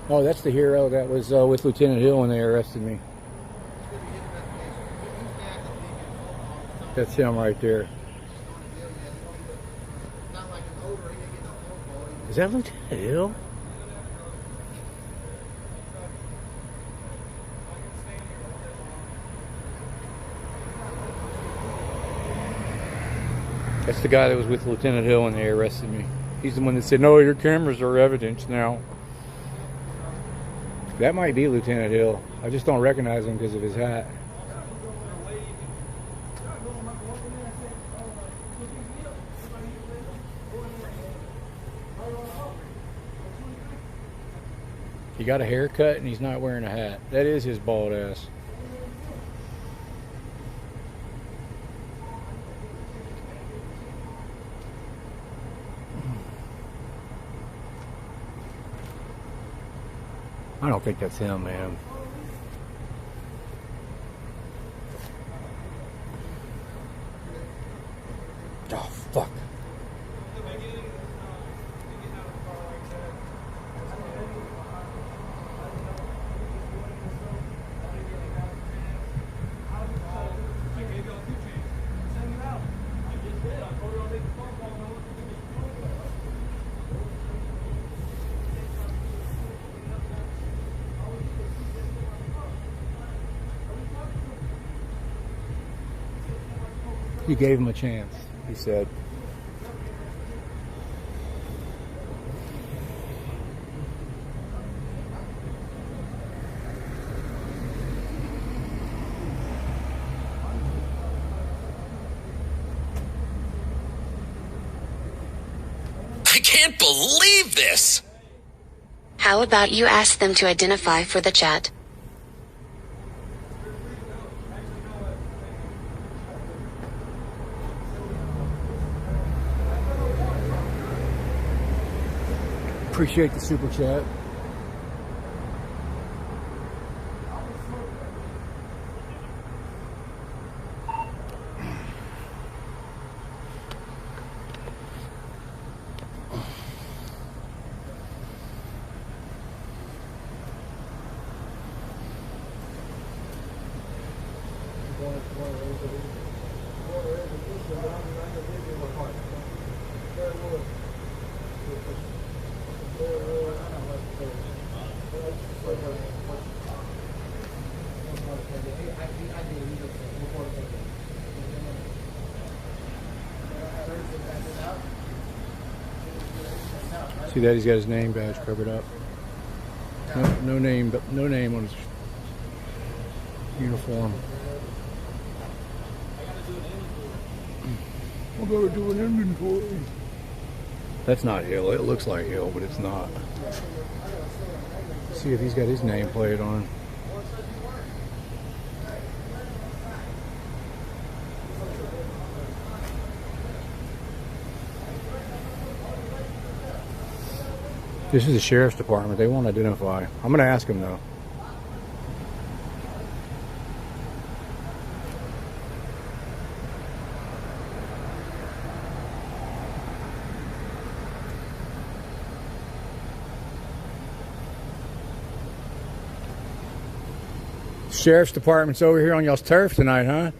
Oh, that's the hero that was with Lieutenant Hill when they arrested me. That's him right there. Is that Lieutenant Hill? That's the guy that was with Lieutenant Hill when they arrested me. He's the one that said, "No, your cameras are evidence now." That might be Lieutenant Hill. I just don't recognize him because of his hat. He got a haircut and he's not wearing a hat. That is his bald ass. I don't think that's him, man. Oh, fuck. You gave him a chance, he said. I can't believe this! How about you ask them to identify for the chat? Appreciate the super chat. See that he's got his name badge covered up. No name, but no name on his uniform. I gotta do an inventory. That's not Hill. It looks like Hill, but it's not. See if he's got his nameplate on. This is the sheriff's department. They won't identify. I'm going to ask him though. Sheriff's department's over here on y'all's turf tonight, huh?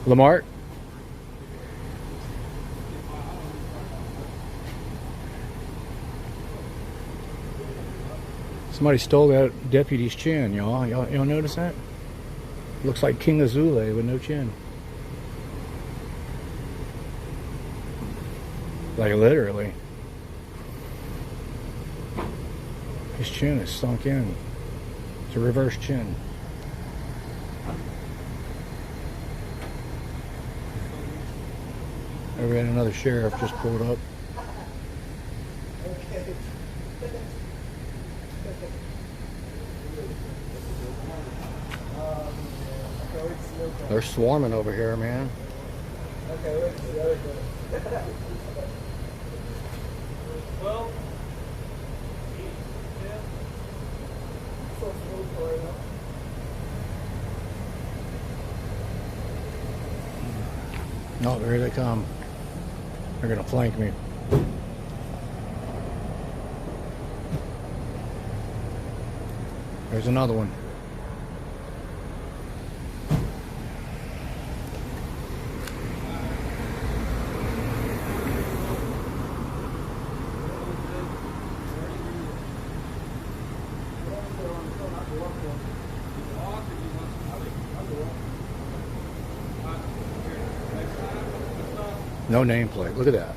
Lamar? Somebody stole that deputy's chin, y'all. Y'all notice that? Looks like King Azule with no chin. Like literally. His chin is sunk in. It's a reverse chin. And we had another sheriff just pulled up. They're swarming over here, man. Oh, here they come. They're gonna flank me. There's another one. No nameplate. Look at that.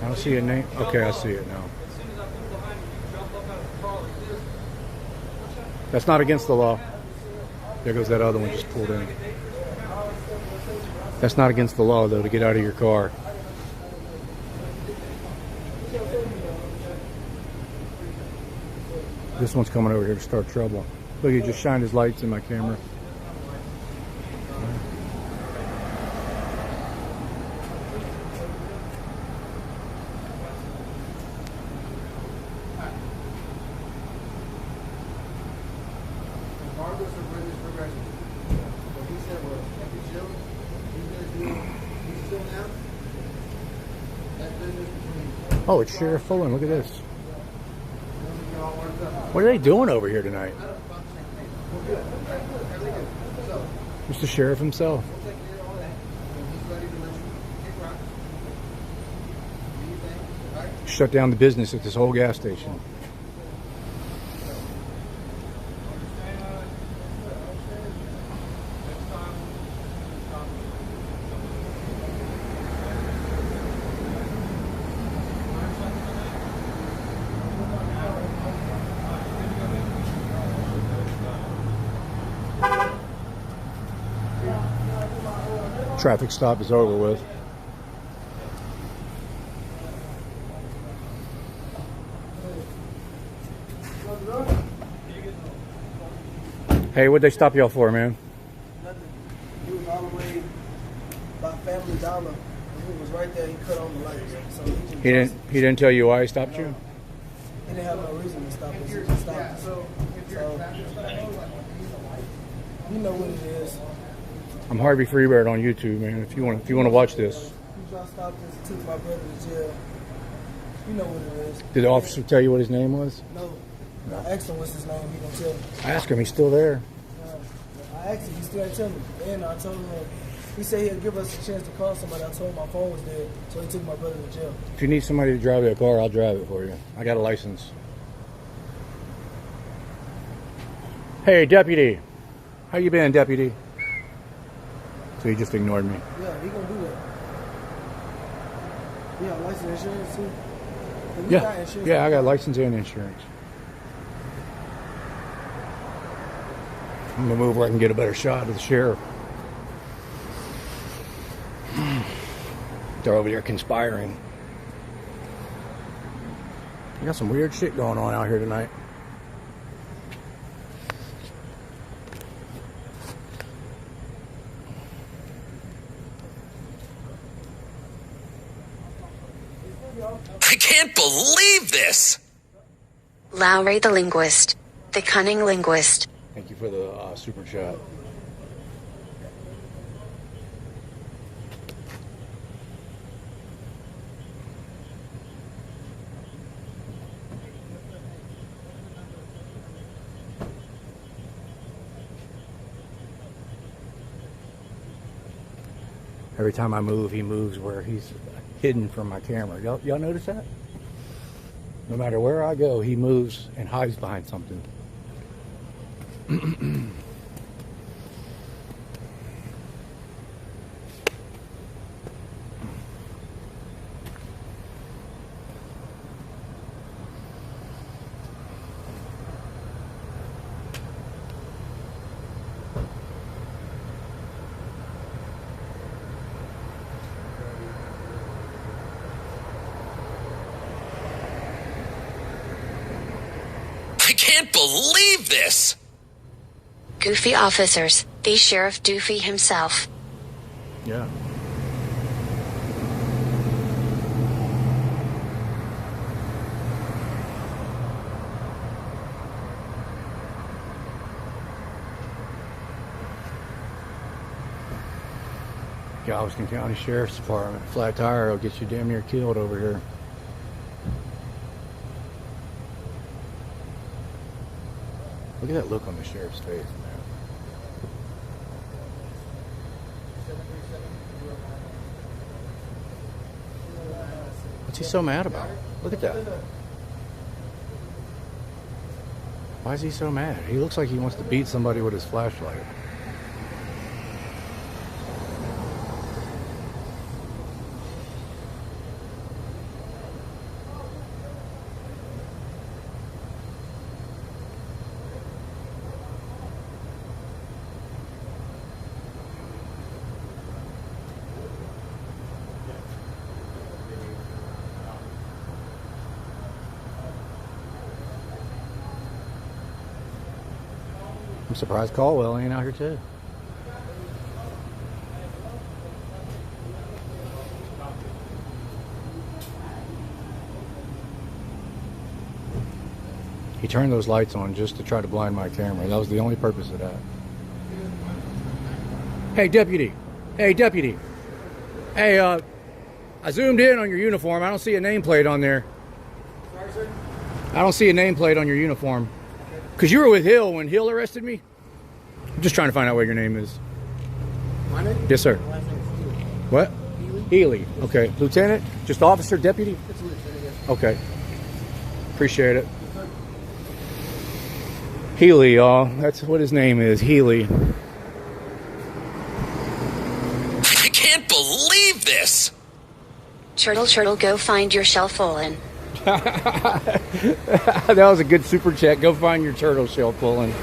I don't see a name. Okay, I see it now. That's not against the law. There goes that other one just pulled in. That's not against the law, though, to get out of your car. This one's coming over here to start trouble. Look, he just shined his lights in my camera. Oh, it's Sheriff Fulham. Look at this. What are they doing over here tonight? Mr. Sheriff himself. Shut down the business at this whole gas station. Traffic stop is over with. Hey, what'd they stop y'all for, man? Nothing. He was all the way by Family Dollar. He was right there. He cut on the lights. So He didn't tell you why he stopped you? He didn't have no reason to stop us. He just stopped us. So you know what it is. I'm Harvey Freebird on YouTube, man. If you want to watch this. He just stopped us and took my brother to jail. You know what it is. Did the officer tell you what his name was? No. I asked him what's his name. He didn't tell me. I asked him. He's still there. I asked him. He still didn't tell me. And I told him he said he'd give us a chance to call somebody. I told him my phone was dead, so he took my brother to jail. If you need somebody to drive that car, I'll drive it for you. I got a license. Hey, deputy. How you been, deputy? So he just ignored me. Yeah, he gonna do that. Yeah, license insurance too. Yeah, I got license and insurance. I'm gonna move where I can get a better shot of the sheriff. They're over there conspiring. We got some weird shit going on out here tonight. I can't believe this! Lowry the linguist. The cunning linguist. Thank you for the super chat. Every time I move, he moves where he's hidden from my camera. Y'all notice that? No matter where I go, he moves and hides behind something. I can't believe this! Goofy officers. The Sheriff Doofy himself. Yeah. Galveston County Sheriff's Department. Flat tire will get you damn near killed over here. Look at that look on the sheriff's face, man. What's he so mad about? Look at that. Why is he so mad? He looks like he wants to beat somebody with his flashlight. surprised Caldwell ain't out here too. He turned those lights on just to try to blind my camera. That was the only purpose of that. Hey, deputy. Hey, deputy. Hey, I zoomed in on your uniform. I don't see a nameplate on there. Sorry, sir? I don't see a nameplate on your uniform. Because you were with Hill when Hill arrested me. I'm just trying to find out what your name is. My name? Yes, sir. My last name is Healy. What? Healy. Healy. Okay. Lieutenant? Just officer, deputy? It's a lieutenant, yes. Okay. Appreciate it. Healy, y'all. That's what his name is. Healy. I can't believe this. Turtle, go find your shell fallen. That was a good super chat. Go find your turtle shell pulling.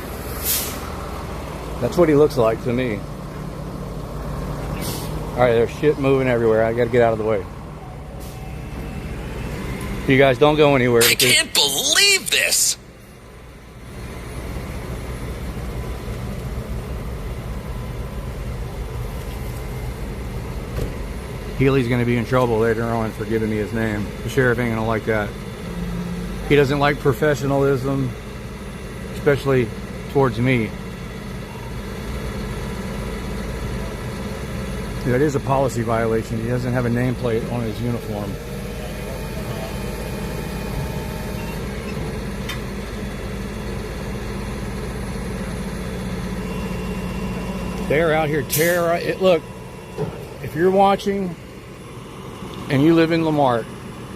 That's what he looks like to me. All right, there's shit moving everywhere. I got to get out of the way. You guys don't go anywhere. I can't believe this. Healy's going to be in trouble later on for giving me his name. The sheriff ain't going to like that. He doesn't like professionalism, especially towards me. That is a policy violation. He doesn't have a nameplate on his uniform. They're out here terrorizing. Look, if you're watching and you live in Lamarck,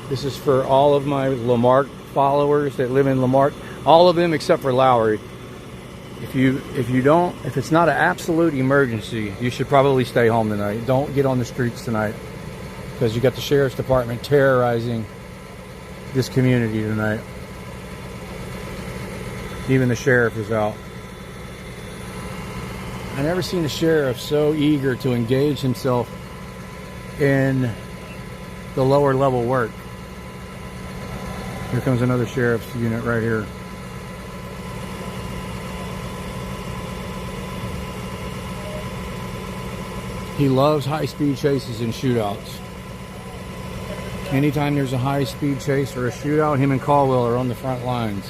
this is for all of my Lamarck followers that live in Lamarck, all of them except for Lowry. If it's not an absolute emergency, you should probably stay home tonight. Don't get on the streets tonight, because you got the sheriff's department terrorizing this community tonight. Even the sheriff is out. I never seen a sheriff so eager to engage himself in the lower level work. Here comes another sheriff's unit right here. He loves high-speed chases and shootouts. Anytime there's a high-speed chase or a shootout, him and Caldwell are on the front lines.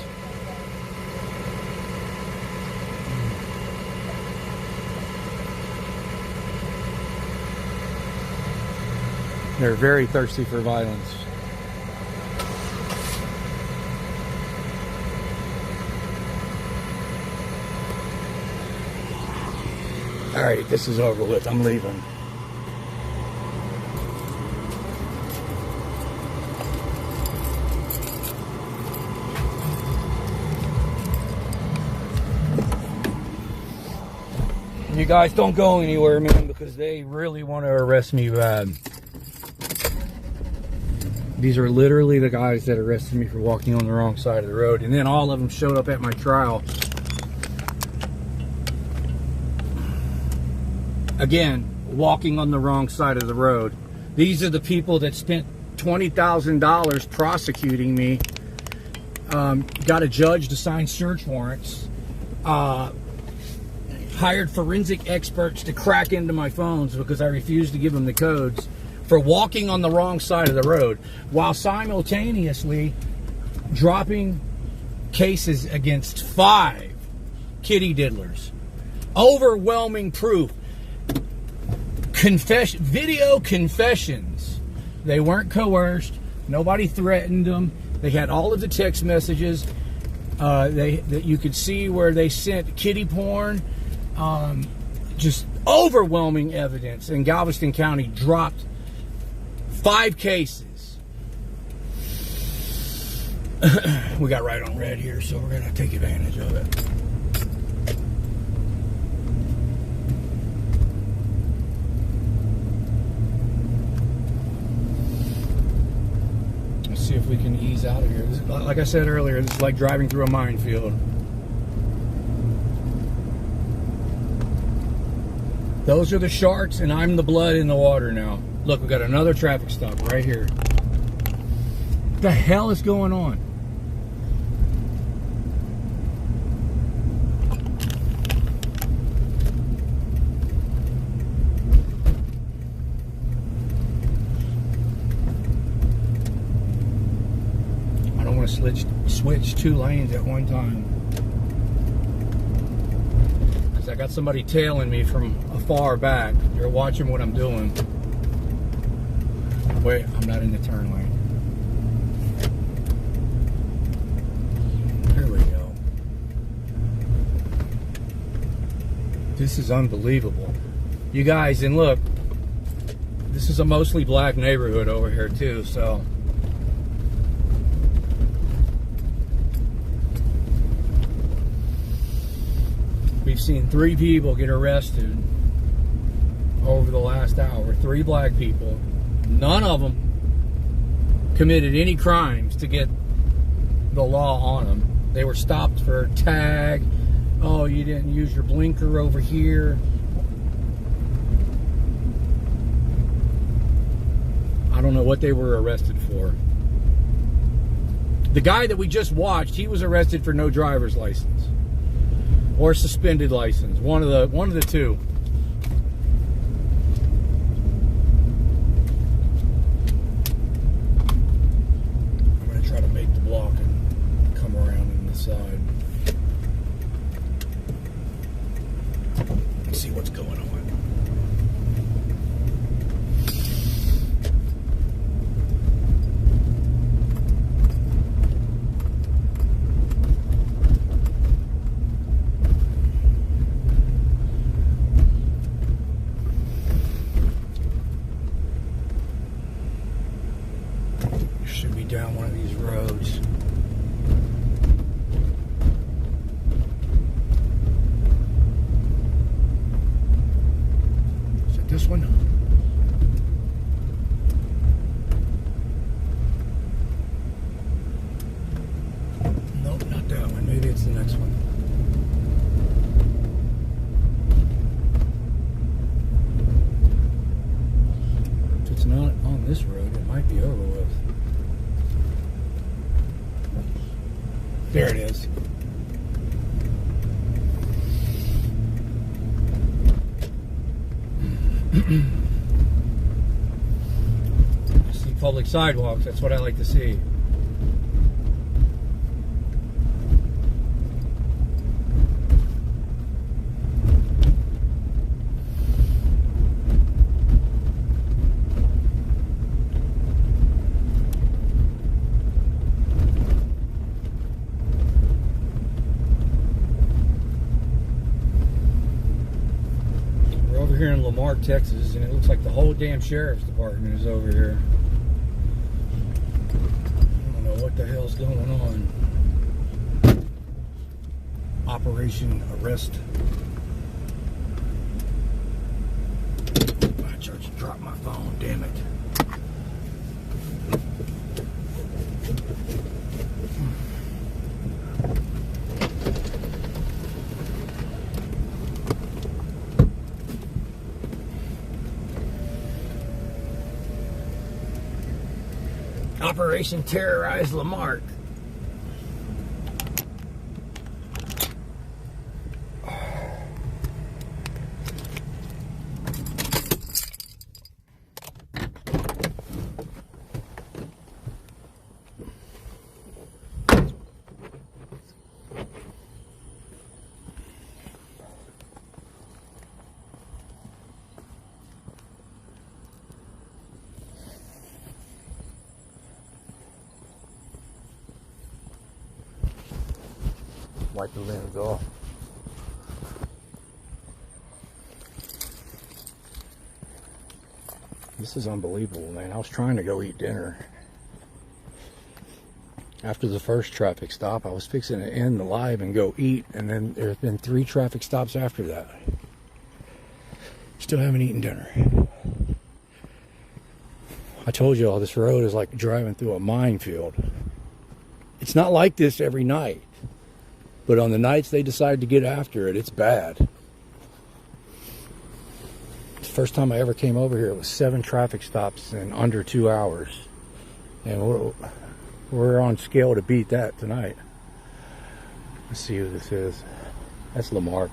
They're very thirsty for violence. All right, this is over with. I'm leaving. You guys don't go anywhere, man, because they really want to arrest me bad. These are literally the guys that arrested me for walking on the wrong side of the road. And then all of them showed up at my trial. Again, walking on the wrong side of the road. These are the people that spent $20,000 prosecuting me. Got a judge to sign search warrants. Hired forensic experts to crack into my phones because I refused to give them the codes, for walking on the wrong side of the road, while simultaneously dropping cases against 5 kitty diddlers. Overwhelming proof. Video confessions. They weren't coerced. Nobody threatened them. They had all of the text messages that you could see where they sent kitty porn. Just overwhelming evidence. And Galveston County dropped 5 cases. We got right on red here, so we're going to take advantage of it. Let's see if we can ease out of here. This, like I said earlier, this is like driving through a minefield. Those are the sharks, and I'm the blood in the water now. Look, we got another traffic stop right here. What the hell is going on? switch 2 lanes at one time. Because I got somebody tailing me from afar back. They're watching what I'm doing. Wait, I'm not in the turn lane. There we go. This is unbelievable. You guys, and look, this is a mostly black neighborhood over here too, so we've seen 3 people get arrested over the last hour. 3 black people. None of them committed any crimes to get the law on them. They were stopped for a tag. Oh, you didn't use your blinker over here. I don't know what they were arrested for. The guy that we just watched, he was arrested for no driver's license or suspended license. One of the two. I'm gonna try to make the block and come around on the side. Let's see what's going on. Should be down one of these roads. Is it this one? Nope, not that one. Maybe it's the next one. If it's not on this road, it might be over with. There it is. I see public sidewalks. That's what I like to see. Here in Lamar, Texas, and it looks like the whole damn sheriff's department is over here. I don't know what the hell's going on. Operation Arrest. I just dropped my phone, damn it. Operation Terrorize Lamarck. Wipe the lens off. This is unbelievable, man. I was trying to go eat dinner. After the first traffic stop, I was fixing to end the live and go eat, and then there's been 3 traffic stops after that. Still haven't eaten dinner. I told you all, this road is like driving through a minefield. It's not like this every night. But on the nights they decide to get after it, it's bad. The first time I ever came over here, it was 7 traffic stops in under 2 hours. And we're on scale to beat that tonight. Let's see who this is. That's Lamarck.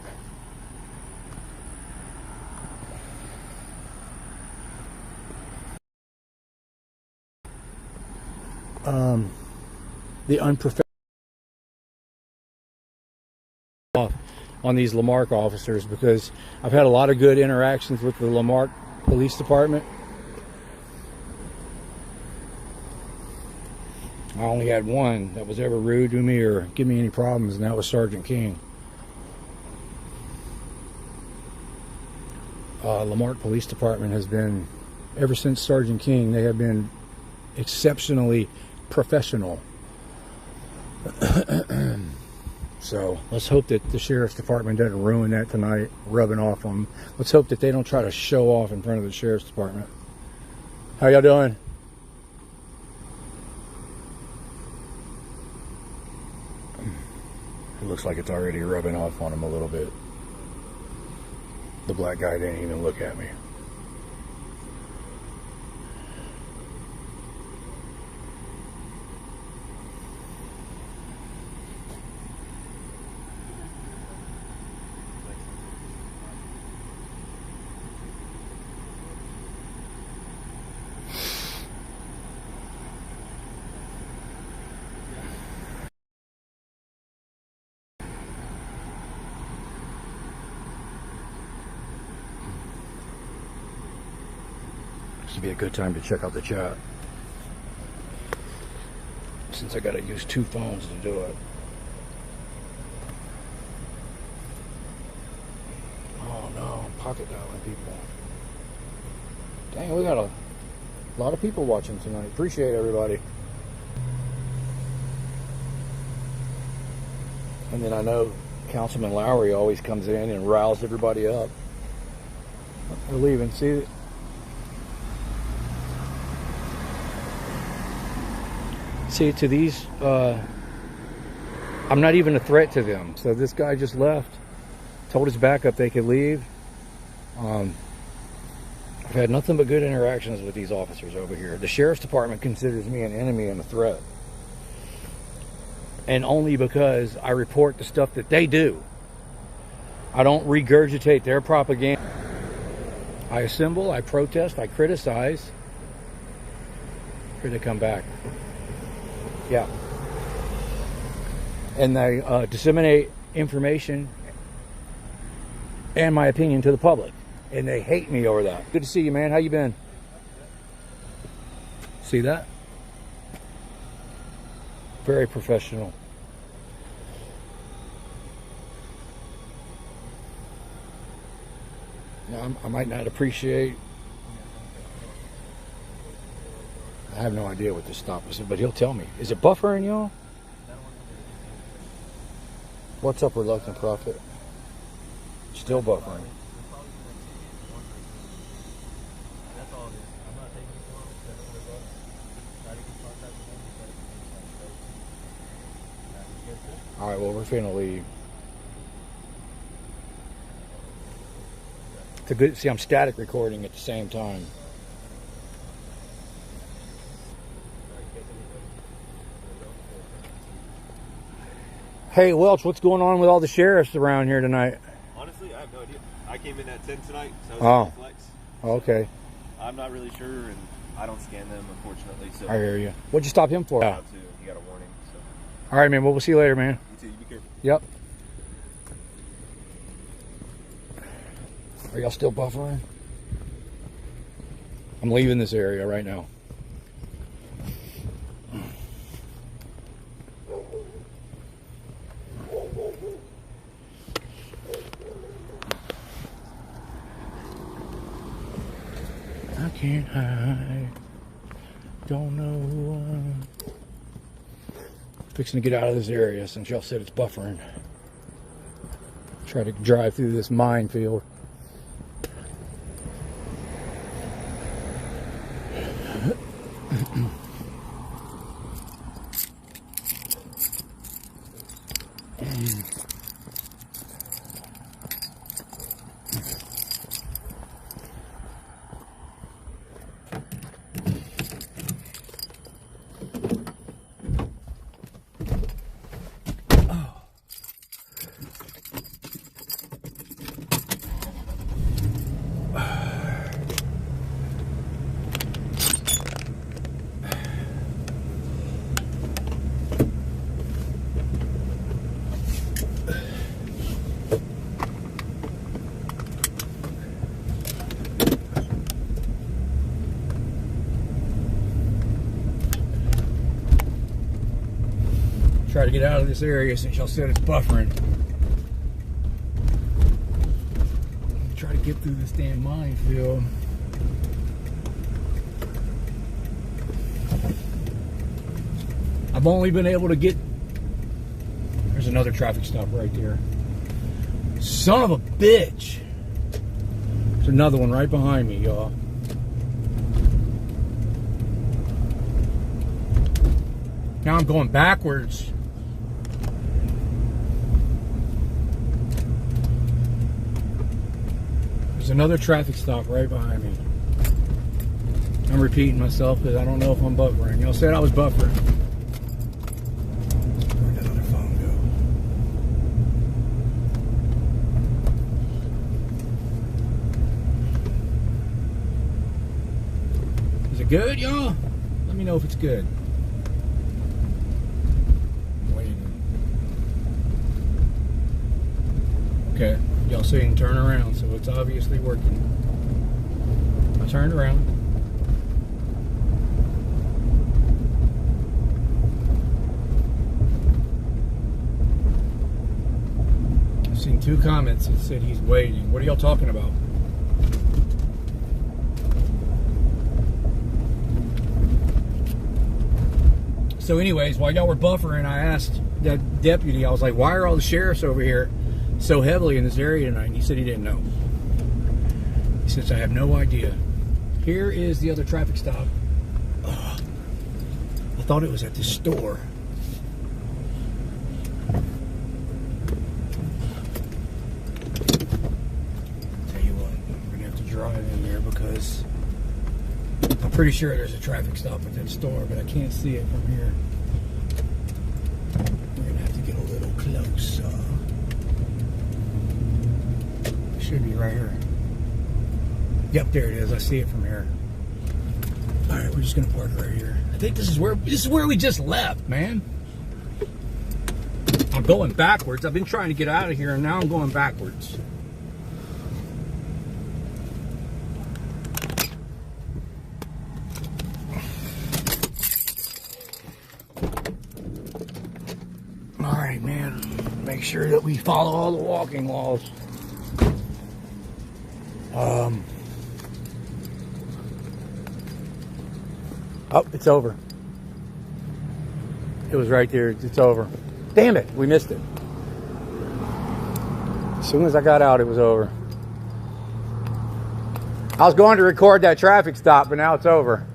the unprofessional on these Lamarck officers, because I've had a lot of good interactions with the Lamarck Police Department. I only had one that was ever rude to me or give me any problems, and that was Sergeant King. Lamarck Police Department has been, ever since Sergeant King, they have been exceptionally professional. So let's hope that the Sheriff's Department doesn't ruin that tonight, rubbing off on them. Let's hope that they don't try to show off in front of the Sheriff's Department. How y'all doing? It looks like it's already rubbing off on him a little bit. The black guy didn't even look at me. This would be a good time to check out the chat, since I gotta use 2 phones to do it. Oh no, pocket dialing people. Dang, we got a lot of people watching tonight. Appreciate everybody. And then I know Councilman Lowry always comes in and riles everybody up. They're leaving. See, to these, I'm not even a threat to them. So this guy just left, told his backup they could leave. I've had nothing but good interactions with these officers over here. The Sheriff's Department considers me an enemy and a threat. And only because I report the stuff that they do. I don't regurgitate their propaganda. I assemble, I protest, I criticize. Here they come back. Yeah. And they disseminate information and my opinion to the public. And they hate me over that. Good to see you, man. How you been? See that? Very professional. Now, I might not appreciate. I have no idea what this stop is, but he'll tell me. Is it buffering, y'all? What's up, Reluctant Prophet? Still buffering. All right, well, we're finna leave. It's a good. See, I'm static recording at the same time. Hey, Welch, what's going on with all the sheriffs around here tonight? Honestly, I have no idea. I came in at 10 tonight, so Oh. flex. Okay. I'm not really sure, and I don't scan them, unfortunately. So I hear you. What'd you stop him for? About to. You got a warning. So. All right, man. Well, we'll see you later, man. You too. You be careful. Yep. Are y'all still buffering? I'm leaving this area right now. I can't hide. Don't know who I'm fixing to get out of this area since y'all said it's buffering. Try to drive through this minefield. try to get out of this area since y'all said it's buffering. Try to get through this damn minefield. I've only been able to get... There's another traffic stop right there. Son of a bitch. There's another one right behind me, y'all. Now I'm going backwards. There's another traffic stop right behind me. I'm repeating myself because I don't know if I'm buffering. Y'all said I was buffering. Where'd that other phone go? Is it good, y'all? Let me know if it's good. Okay, y'all see him turn around, so it's obviously working. I turned around. I've seen 2 comments that said he's waiting. What are y'all talking about? So anyways, while y'all were buffering, I asked that deputy, I was like, why are all the sheriffs over here so heavily in this area tonight? And he said he didn't know. He says, I have no idea. Here is the other traffic stop. Ugh. I thought it was at this store. Tell you what, I'm gonna have to drive in there because I'm pretty sure there's a traffic stop at that store, but I can't see it from here. We're gonna have to get a little close. Should be right here. Yep, there it is. I see it from here. All right, we're just gonna park right here. I think this is where we just left, man. I'm going backwards. I've been trying to get out of here, and now I'm going backwards. All right, man. Make sure that we follow all the walking laws. Oh, it's over. It was right there. It's over. Damn it, we missed it. As soon as I got out, it was over. I was going to record that traffic stop, but now it's over.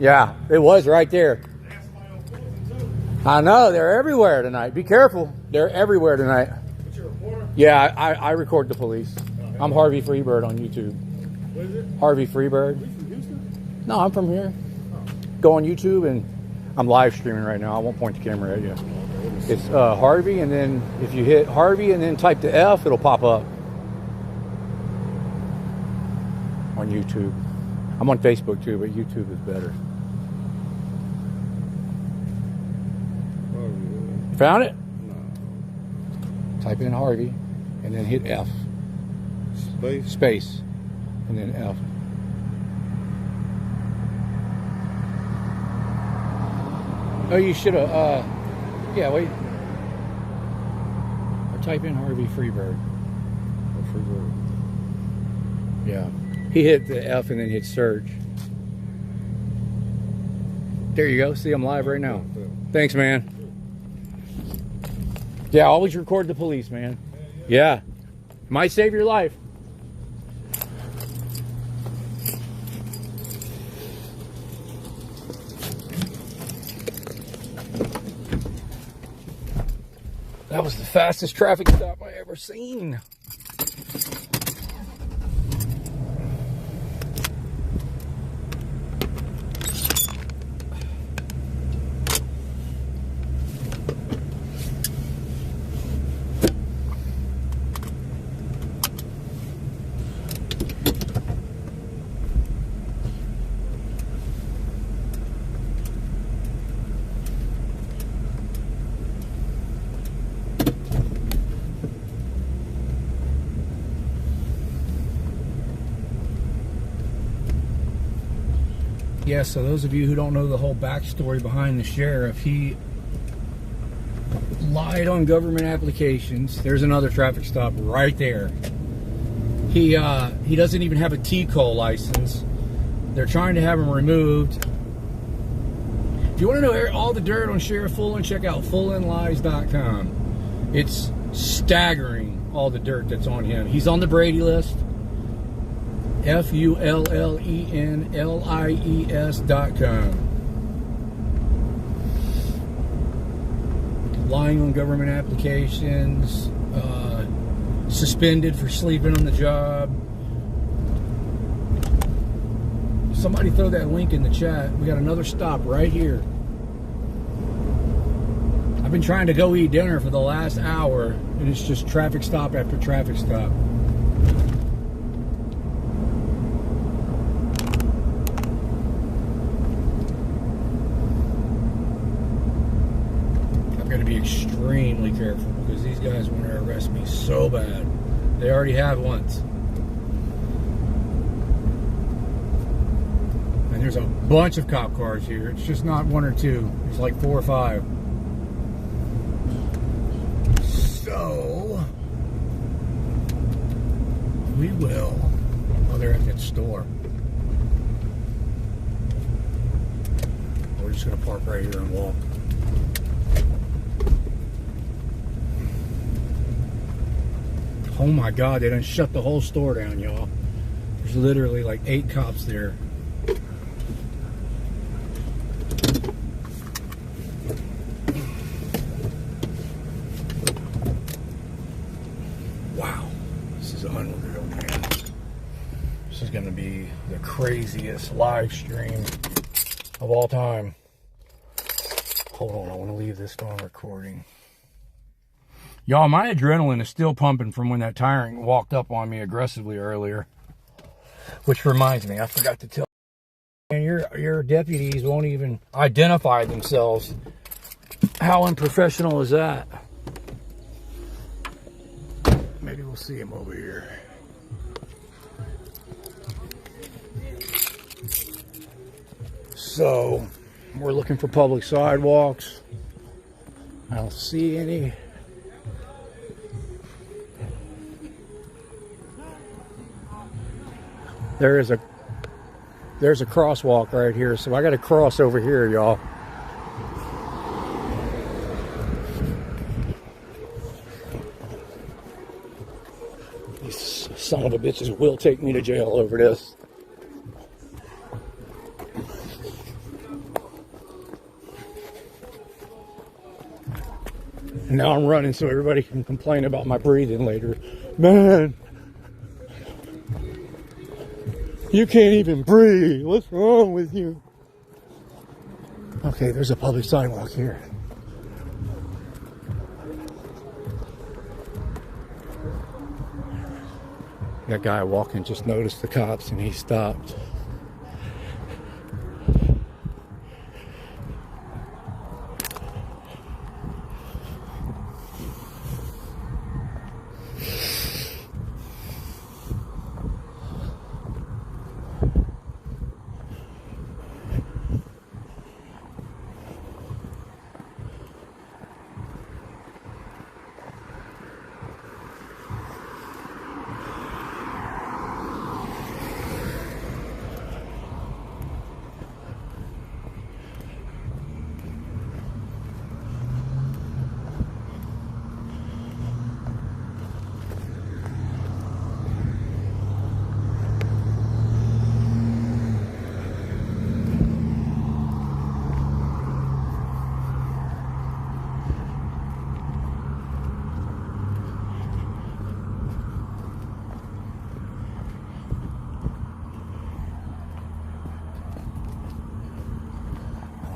Yeah, it was right there. I know, they're everywhere tonight. Be careful. They're everywhere tonight. What's your reporter? Yeah, I record the police. I'm Harvey Freebird on YouTube. What is it? Harvey Freebird. Are you from Houston? No, I'm from here. Go on YouTube, and I'm live streaming right now. I won't point the camera at you. It's Harvey, and then if you hit Harvey and then type the F, it'll pop up on YouTube. I'm on Facebook too, but YouTube is better. Found it? No. Type in Harvey, and then hit F. Space, and then F. Oh, you should have, yeah, wait. Or type in Harvey Freebird. Or Freebird. Yeah. He hit the F and then hit search. There you go. See, I'm live right now. Thanks, man. Yeah, always record the police, man. Yeah. Might save your life. That was the fastest traffic stop I ever seen. Yeah, so those of you who don't know the whole backstory behind the sheriff, he Lied on government applications. There's another traffic stop right there. He doesn't even have a TCO license. They're trying to have him removed. If you want to know all the dirt on Sheriff Fullen, check out fullenlies.com. It's staggering, all the dirt that's on him. He's on the Brady list. FULLENLIES.com. Lying on government applications, suspended for sleeping on the job. Somebody throw that link in the chat. We got another stop right here. I've been trying to go eat dinner for the last hour, and it's just traffic stop after traffic stop. Got to be extremely careful because these guys want to arrest me so bad. They already have once. And there's a bunch of cop cars here. It's just not one or two. There's like 4 or 5. So we will. Oh, they're at that store. We're just gonna park right here and walk. Oh my God, they done shut the whole store down, y'all. There's literally like 8 cops there. Wow, this is unreal, man. This is gonna be the craziest live stream of all time. Hold on, I wanna leave this on recording. Y'all, my adrenaline is still pumping from when that tyrant walked up on me aggressively earlier. Which reminds me, I forgot to tell you, your deputies won't even identify themselves. How unprofessional is that? Maybe we'll see him over here. So, we're looking for public sidewalks. I don't see any. There's a crosswalk right here, so I got to cross over here, y'all. These son of a bitches will take me to jail over this. And now I'm running so everybody can complain about my breathing later. Man, you can't even breathe. What's wrong with you? Okay, there's a public sidewalk here. That guy walking just noticed the cops and he stopped.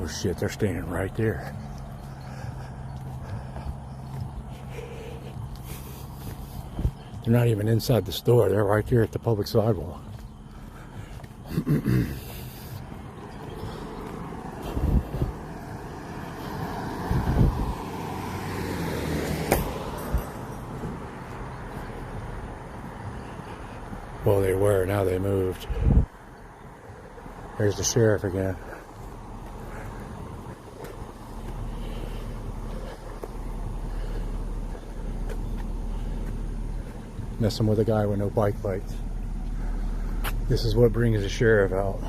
Oh shit, they're standing right there. They're not even inside the store, they're right there at the public sidewalk. Well, they were, now they moved. There's the sheriff again. messing with a guy with no bike lights. This is what brings the sheriff out.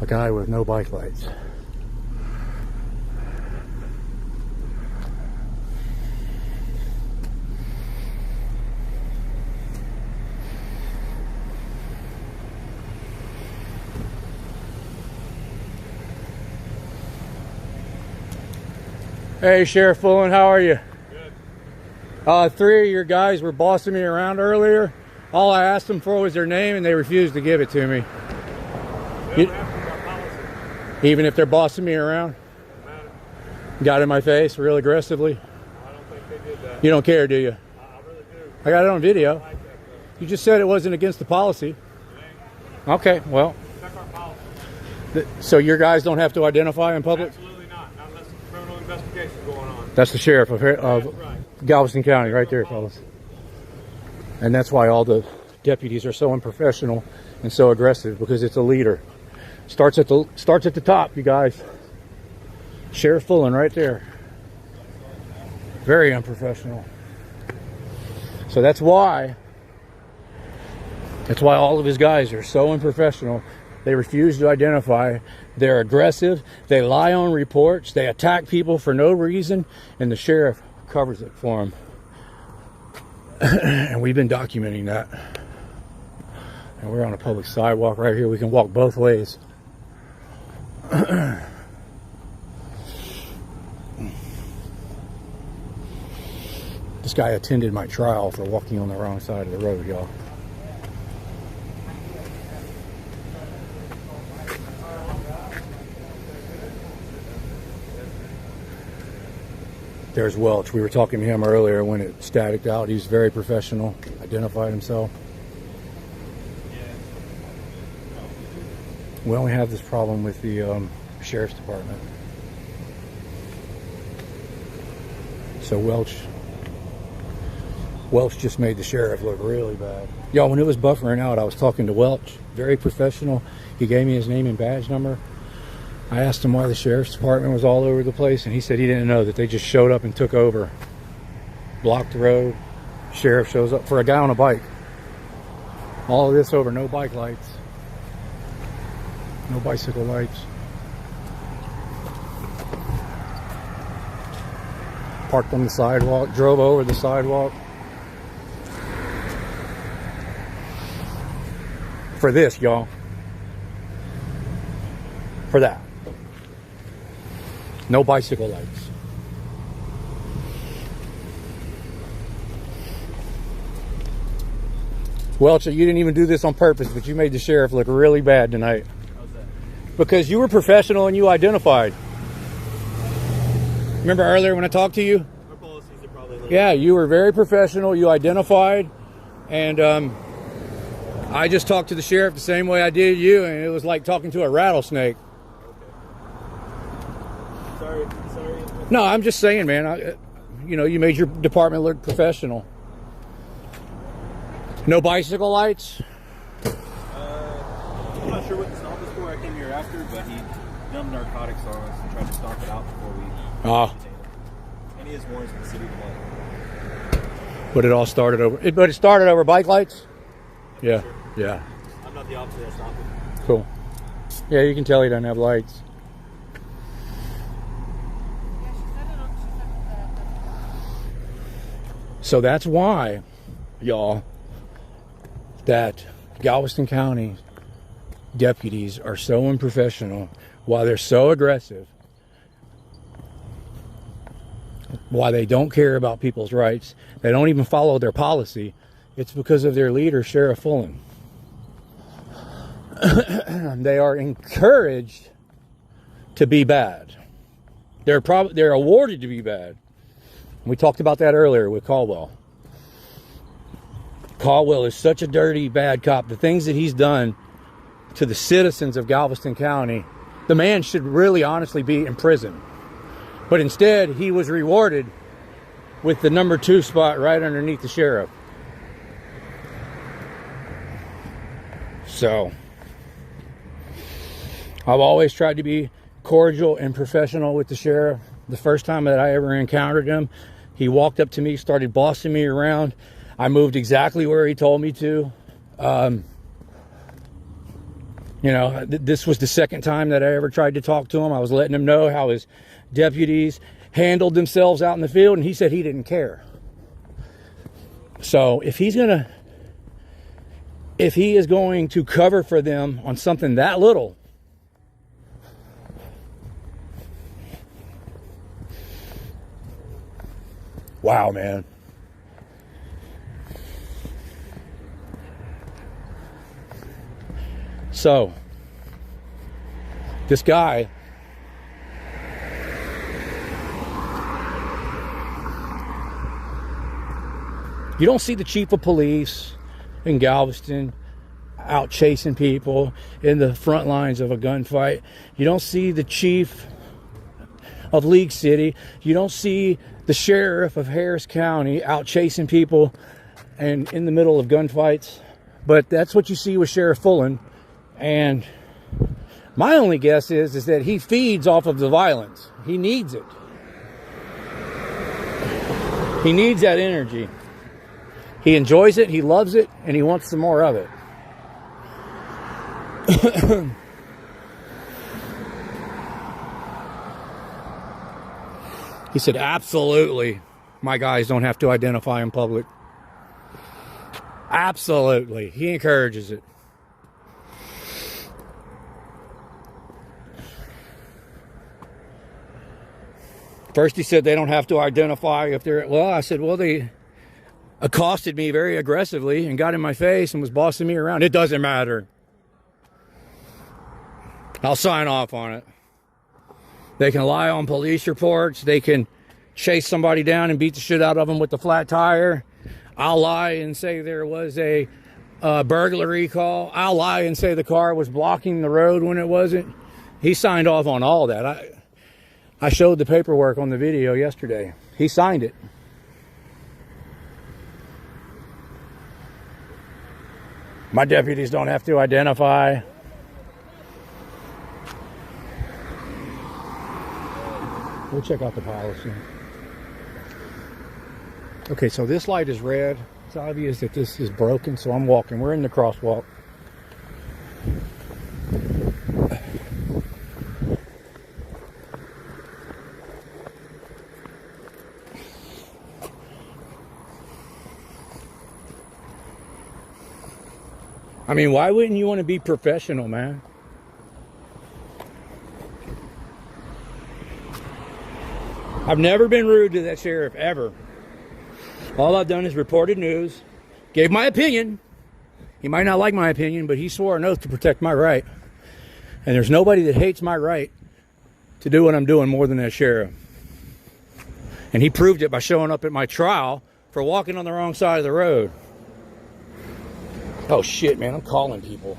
A guy with no bike lights. Hey, Sheriff Fullen, how are you? Good. 3 of your guys were bossing me around earlier. All I asked them for was their name, and they refused to give it to me. Even if they're bossing me around? Got in my face real aggressively? I don't think they did that. You don't care, do you? I really do. I got it on video. You just said it wasn't against the policy. Okay, well. Check our policy. So your guys don't have to identify in public? Absolutely not. Not unless there's a criminal investigation going on. That's the sheriff of Right. Galveston County right there, fellas. And that's why all the deputies are so unprofessional and so aggressive, because it's a leader. Starts at the top, you guys. Sheriff Fullen right there. Very unprofessional. So that's why all of his guys are so unprofessional. They refuse to identify. They're aggressive. They lie on reports. They attack people for no reason, and the sheriff covers it for them. And we've been documenting that. And we're on a public sidewalk right here. We can walk both ways. This guy attended my trial for walking on the wrong side of the road, y'all. There's Welch. We were talking to him earlier when it staticked out. He's very professional, identified himself. We only have this problem with the sheriff's department. So Welch just made the sheriff look really bad. Y'all, when it was buffering out, I was talking to Welch, very professional. He gave me his name and badge number. I asked him why the sheriff's department was all over the place, and he said he didn't know, that they just showed up and took over. Blocked the road. Sheriff shows up for a guy on a bike. All of this over no bike lights. No bicycle lights. Parked on the sidewalk, drove over the sidewalk. For this, y'all. For that. No bicycle lights. Welch, you didn't even do this on purpose, but you made the sheriff look really bad tonight. How's that? Because you were professional and you identified. Remember earlier when I talked to you? Our policies are probably a little... Yeah, you were very professional. You identified. And I just talked to the sheriff the same way I did you, and it was like talking to a rattlesnake. Sorry. No, I'm just saying, man. You made your department look professional. No bicycle lights? I'm not sure what the stop was for. I came here after, but he dumped narcotics on us and tried to stomp it out before we detained him. And he has warrants for the city of Malign. But it all started over. But it started over bike lights? Yeah, sure. Yeah. I'm not the officer that stopped him. Cool. Yeah, you can tell he doesn't have lights. So that's why, y'all, that Galveston County deputies are so unprofessional, why they're so aggressive, why they don't care about people's rights, they don't even follow their policy. It's because of their leader, Sheriff Fullen. They are encouraged to be bad. They're awarded to be bad. We talked about that earlier with Caldwell. Caldwell is such a dirty, bad cop. The things that he's done to the citizens of Galveston County, the man should really honestly be in prison. But instead, he was rewarded with the number 2 spot right underneath the sheriff. So, I've always tried to be cordial and professional with the sheriff. The first time that I ever encountered him, he walked up to me, started bossing me around. I moved exactly where he told me to. You know, this was the second time that I ever tried to talk to him. I was letting him know how his deputies handled themselves out in the field, and he said he didn't care. So if he is going to cover for them on something that little, wow, man. So, this guy, you don't see the chief of police in Galveston out chasing people in the front lines of a gunfight. You don't see the chief of League City. You don't see the sheriff of Harris County out chasing people and in the middle of gunfights. But that's what you see with Sheriff Fullen. And my only guess is that he feeds off of the violence. He needs it. He needs that energy. He enjoys it, he loves it, and he wants some more of it. He said, absolutely, my guys don't have to identify in public. Absolutely. He encourages it. First he said they don't have to identify if they're, well, I said, well, they accosted me very aggressively and got in my face and was bossing me around. It doesn't matter. I'll sign off on it. They can lie on police reports. They can chase somebody down and beat the shit out of them with the flat tire. I'll lie and say there was a burglary call. I'll lie and say the car was blocking the road when it wasn't. He signed off on all that. I showed the paperwork on the video yesterday. He signed it. My deputies don't have to identify. We'll check out the policy. Okay, so this light is red. It's obvious that this is broken, so I'm walking. We're in the crosswalk. I mean, why wouldn't you want to be professional, man? I've never been rude to that sheriff, ever. All I've done is reported news, gave my opinion. He might not like my opinion, but he swore an oath to protect my right. And there's nobody that hates my right to do what I'm doing more than that sheriff. And he proved it by showing up at my trial for walking on the wrong side of the road. Oh shit, man, I'm calling people.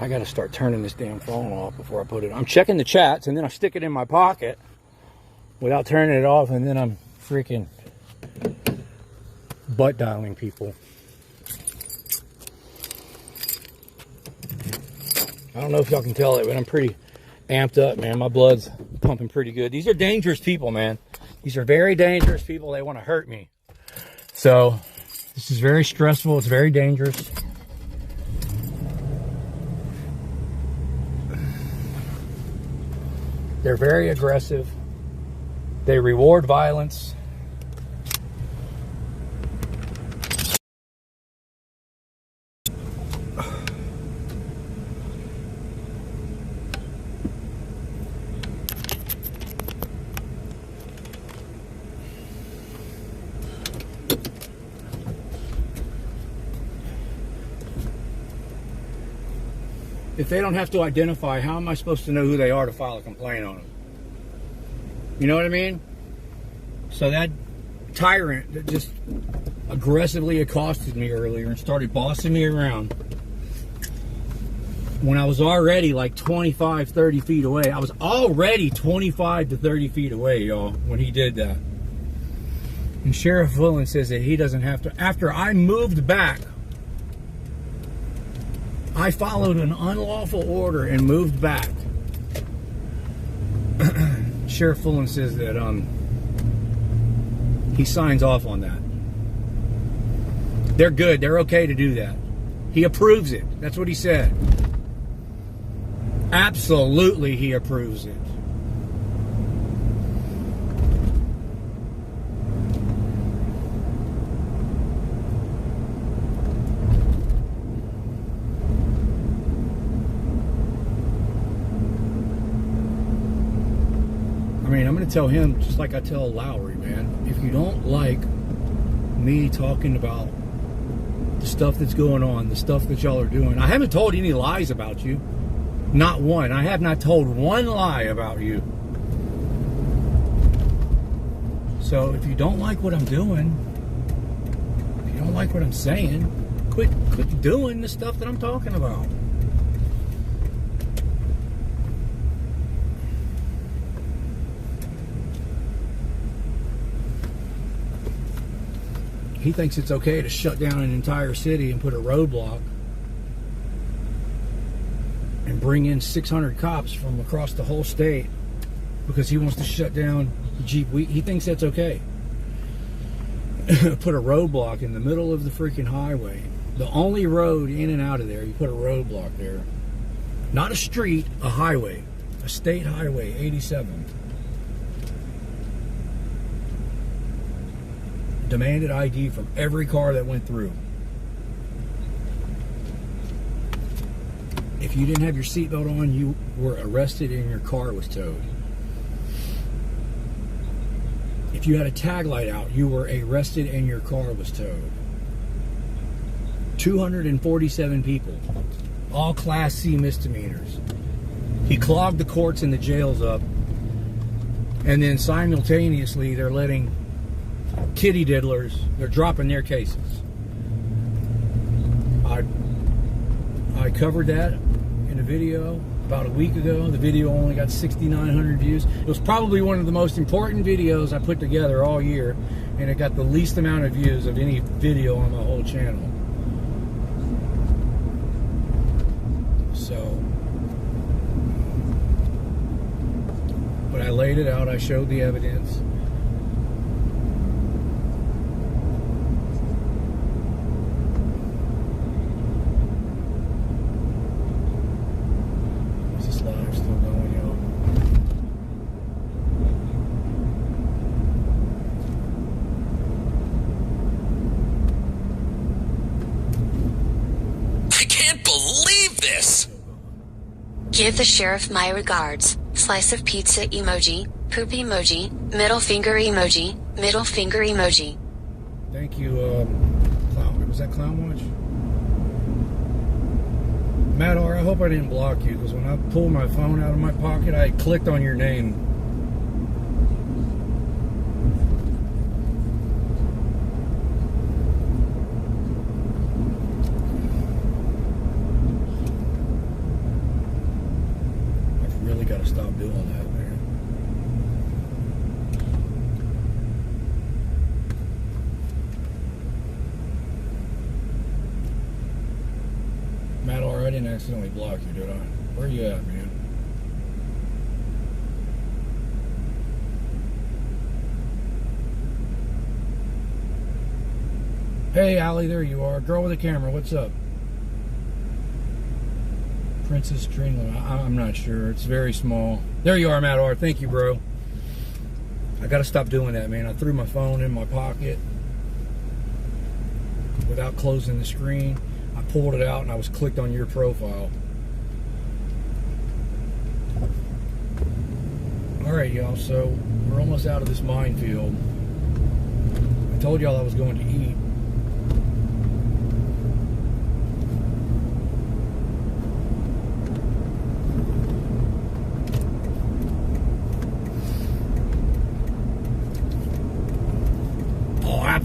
I gotta start turning this damn phone off before I put it. I'm checking the chats and then I stick it in my pocket without turning it off, and then I'm freaking butt dialing people. I don't know if y'all can tell it, but I'm pretty amped up, man. My blood's pumping pretty good. These are dangerous people, man. These are very dangerous people. They want to hurt me. So this is very stressful. It's very dangerous. They're very aggressive. They reward violence. If they don't have to identify, how am I supposed to know who they are to file a complaint on them? You know what I mean? So that tyrant that just aggressively accosted me earlier and started bossing me around when I was already like 25, 30 feet away. I was already 25 to 30 feet away, y'all, when he did that. And Sheriff Fullen says that he doesn't have to. After I moved back, I followed an unlawful order and moved back. Sheriff Fullen says that He signs off on that. They're good. They're okay to do that. He approves it. That's what he said. Absolutely, he approves it. I mean, I'm going to tell him just like I tell Lowry, man. If you don't like me talking about the stuff that's going on, the stuff that y'all are doing, I haven't told any lies about you. Not one. I have not told one lie about you. So if you don't like what I'm doing, if you don't like what I'm saying, quit doing the stuff that I'm talking about. He thinks it's okay to shut down an entire city and put a roadblock and bring in 600 cops from across the whole state because he wants to shut down Jeep. He thinks that's okay. Put a roadblock in the middle of the freaking highway. The only road in and out of there, you put a roadblock there. Not a street, a highway. A state highway, 87. Demanded ID from every car that went through. If you didn't have your seatbelt on, you were arrested and your car was towed. If you had a tag light out, you were arrested and your car was towed. 247 people, all Class C misdemeanors. He clogged the courts and the jails up, and then simultaneously they're letting kitty diddlers, they're dropping their cases. I covered that in a video about a week ago. The video only got 6,900 views. It was probably one of the most important videos I put together all year, and it got the least amount of views of any video on my whole channel. So, but I laid it out, I showed the evidence. Give the sheriff my regards. Slice of pizza emoji, poop emoji, middle finger emoji, middle finger emoji. Thank you, Clown. Was that Clown Watch? Matt R., I hope I didn't block you, because when I pulled my phone out of my pocket, I clicked on your name. Stop doing that, man. Matt R., I didn't accidentally block you, did I? Where you at, man? Hey, Allie, there you are. Girl with a camera, what's up? Princess Dreamland. I'm not sure. It's very small. There you are, Matt R. Thank you, bro. I gotta stop doing that, man. I threw my phone in my pocket without closing the screen. I pulled it out and I was clicked on your profile. Alright, y'all, so we're almost out of this minefield. I told y'all I was going to eat.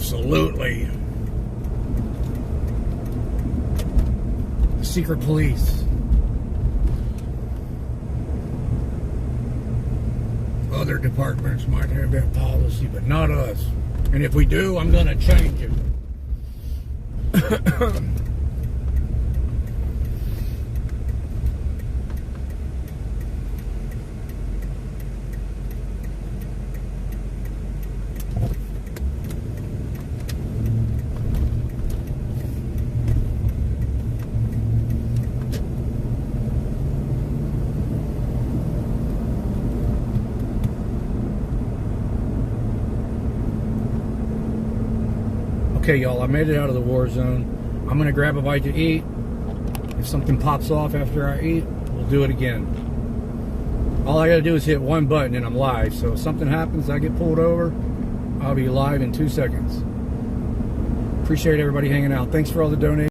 Absolutely. The secret police. Other departments might have that policy, but not us. And if we do, I'm going to change it. Okay, y'all, I made it out of the war zone. I'm gonna grab a bite to eat. If something pops off after I eat, we'll do it again. All I gotta do is hit one button and I'm live. So if something happens, I get pulled over, I'll be live in 2 seconds. Appreciate everybody hanging out. Thanks for all the donations.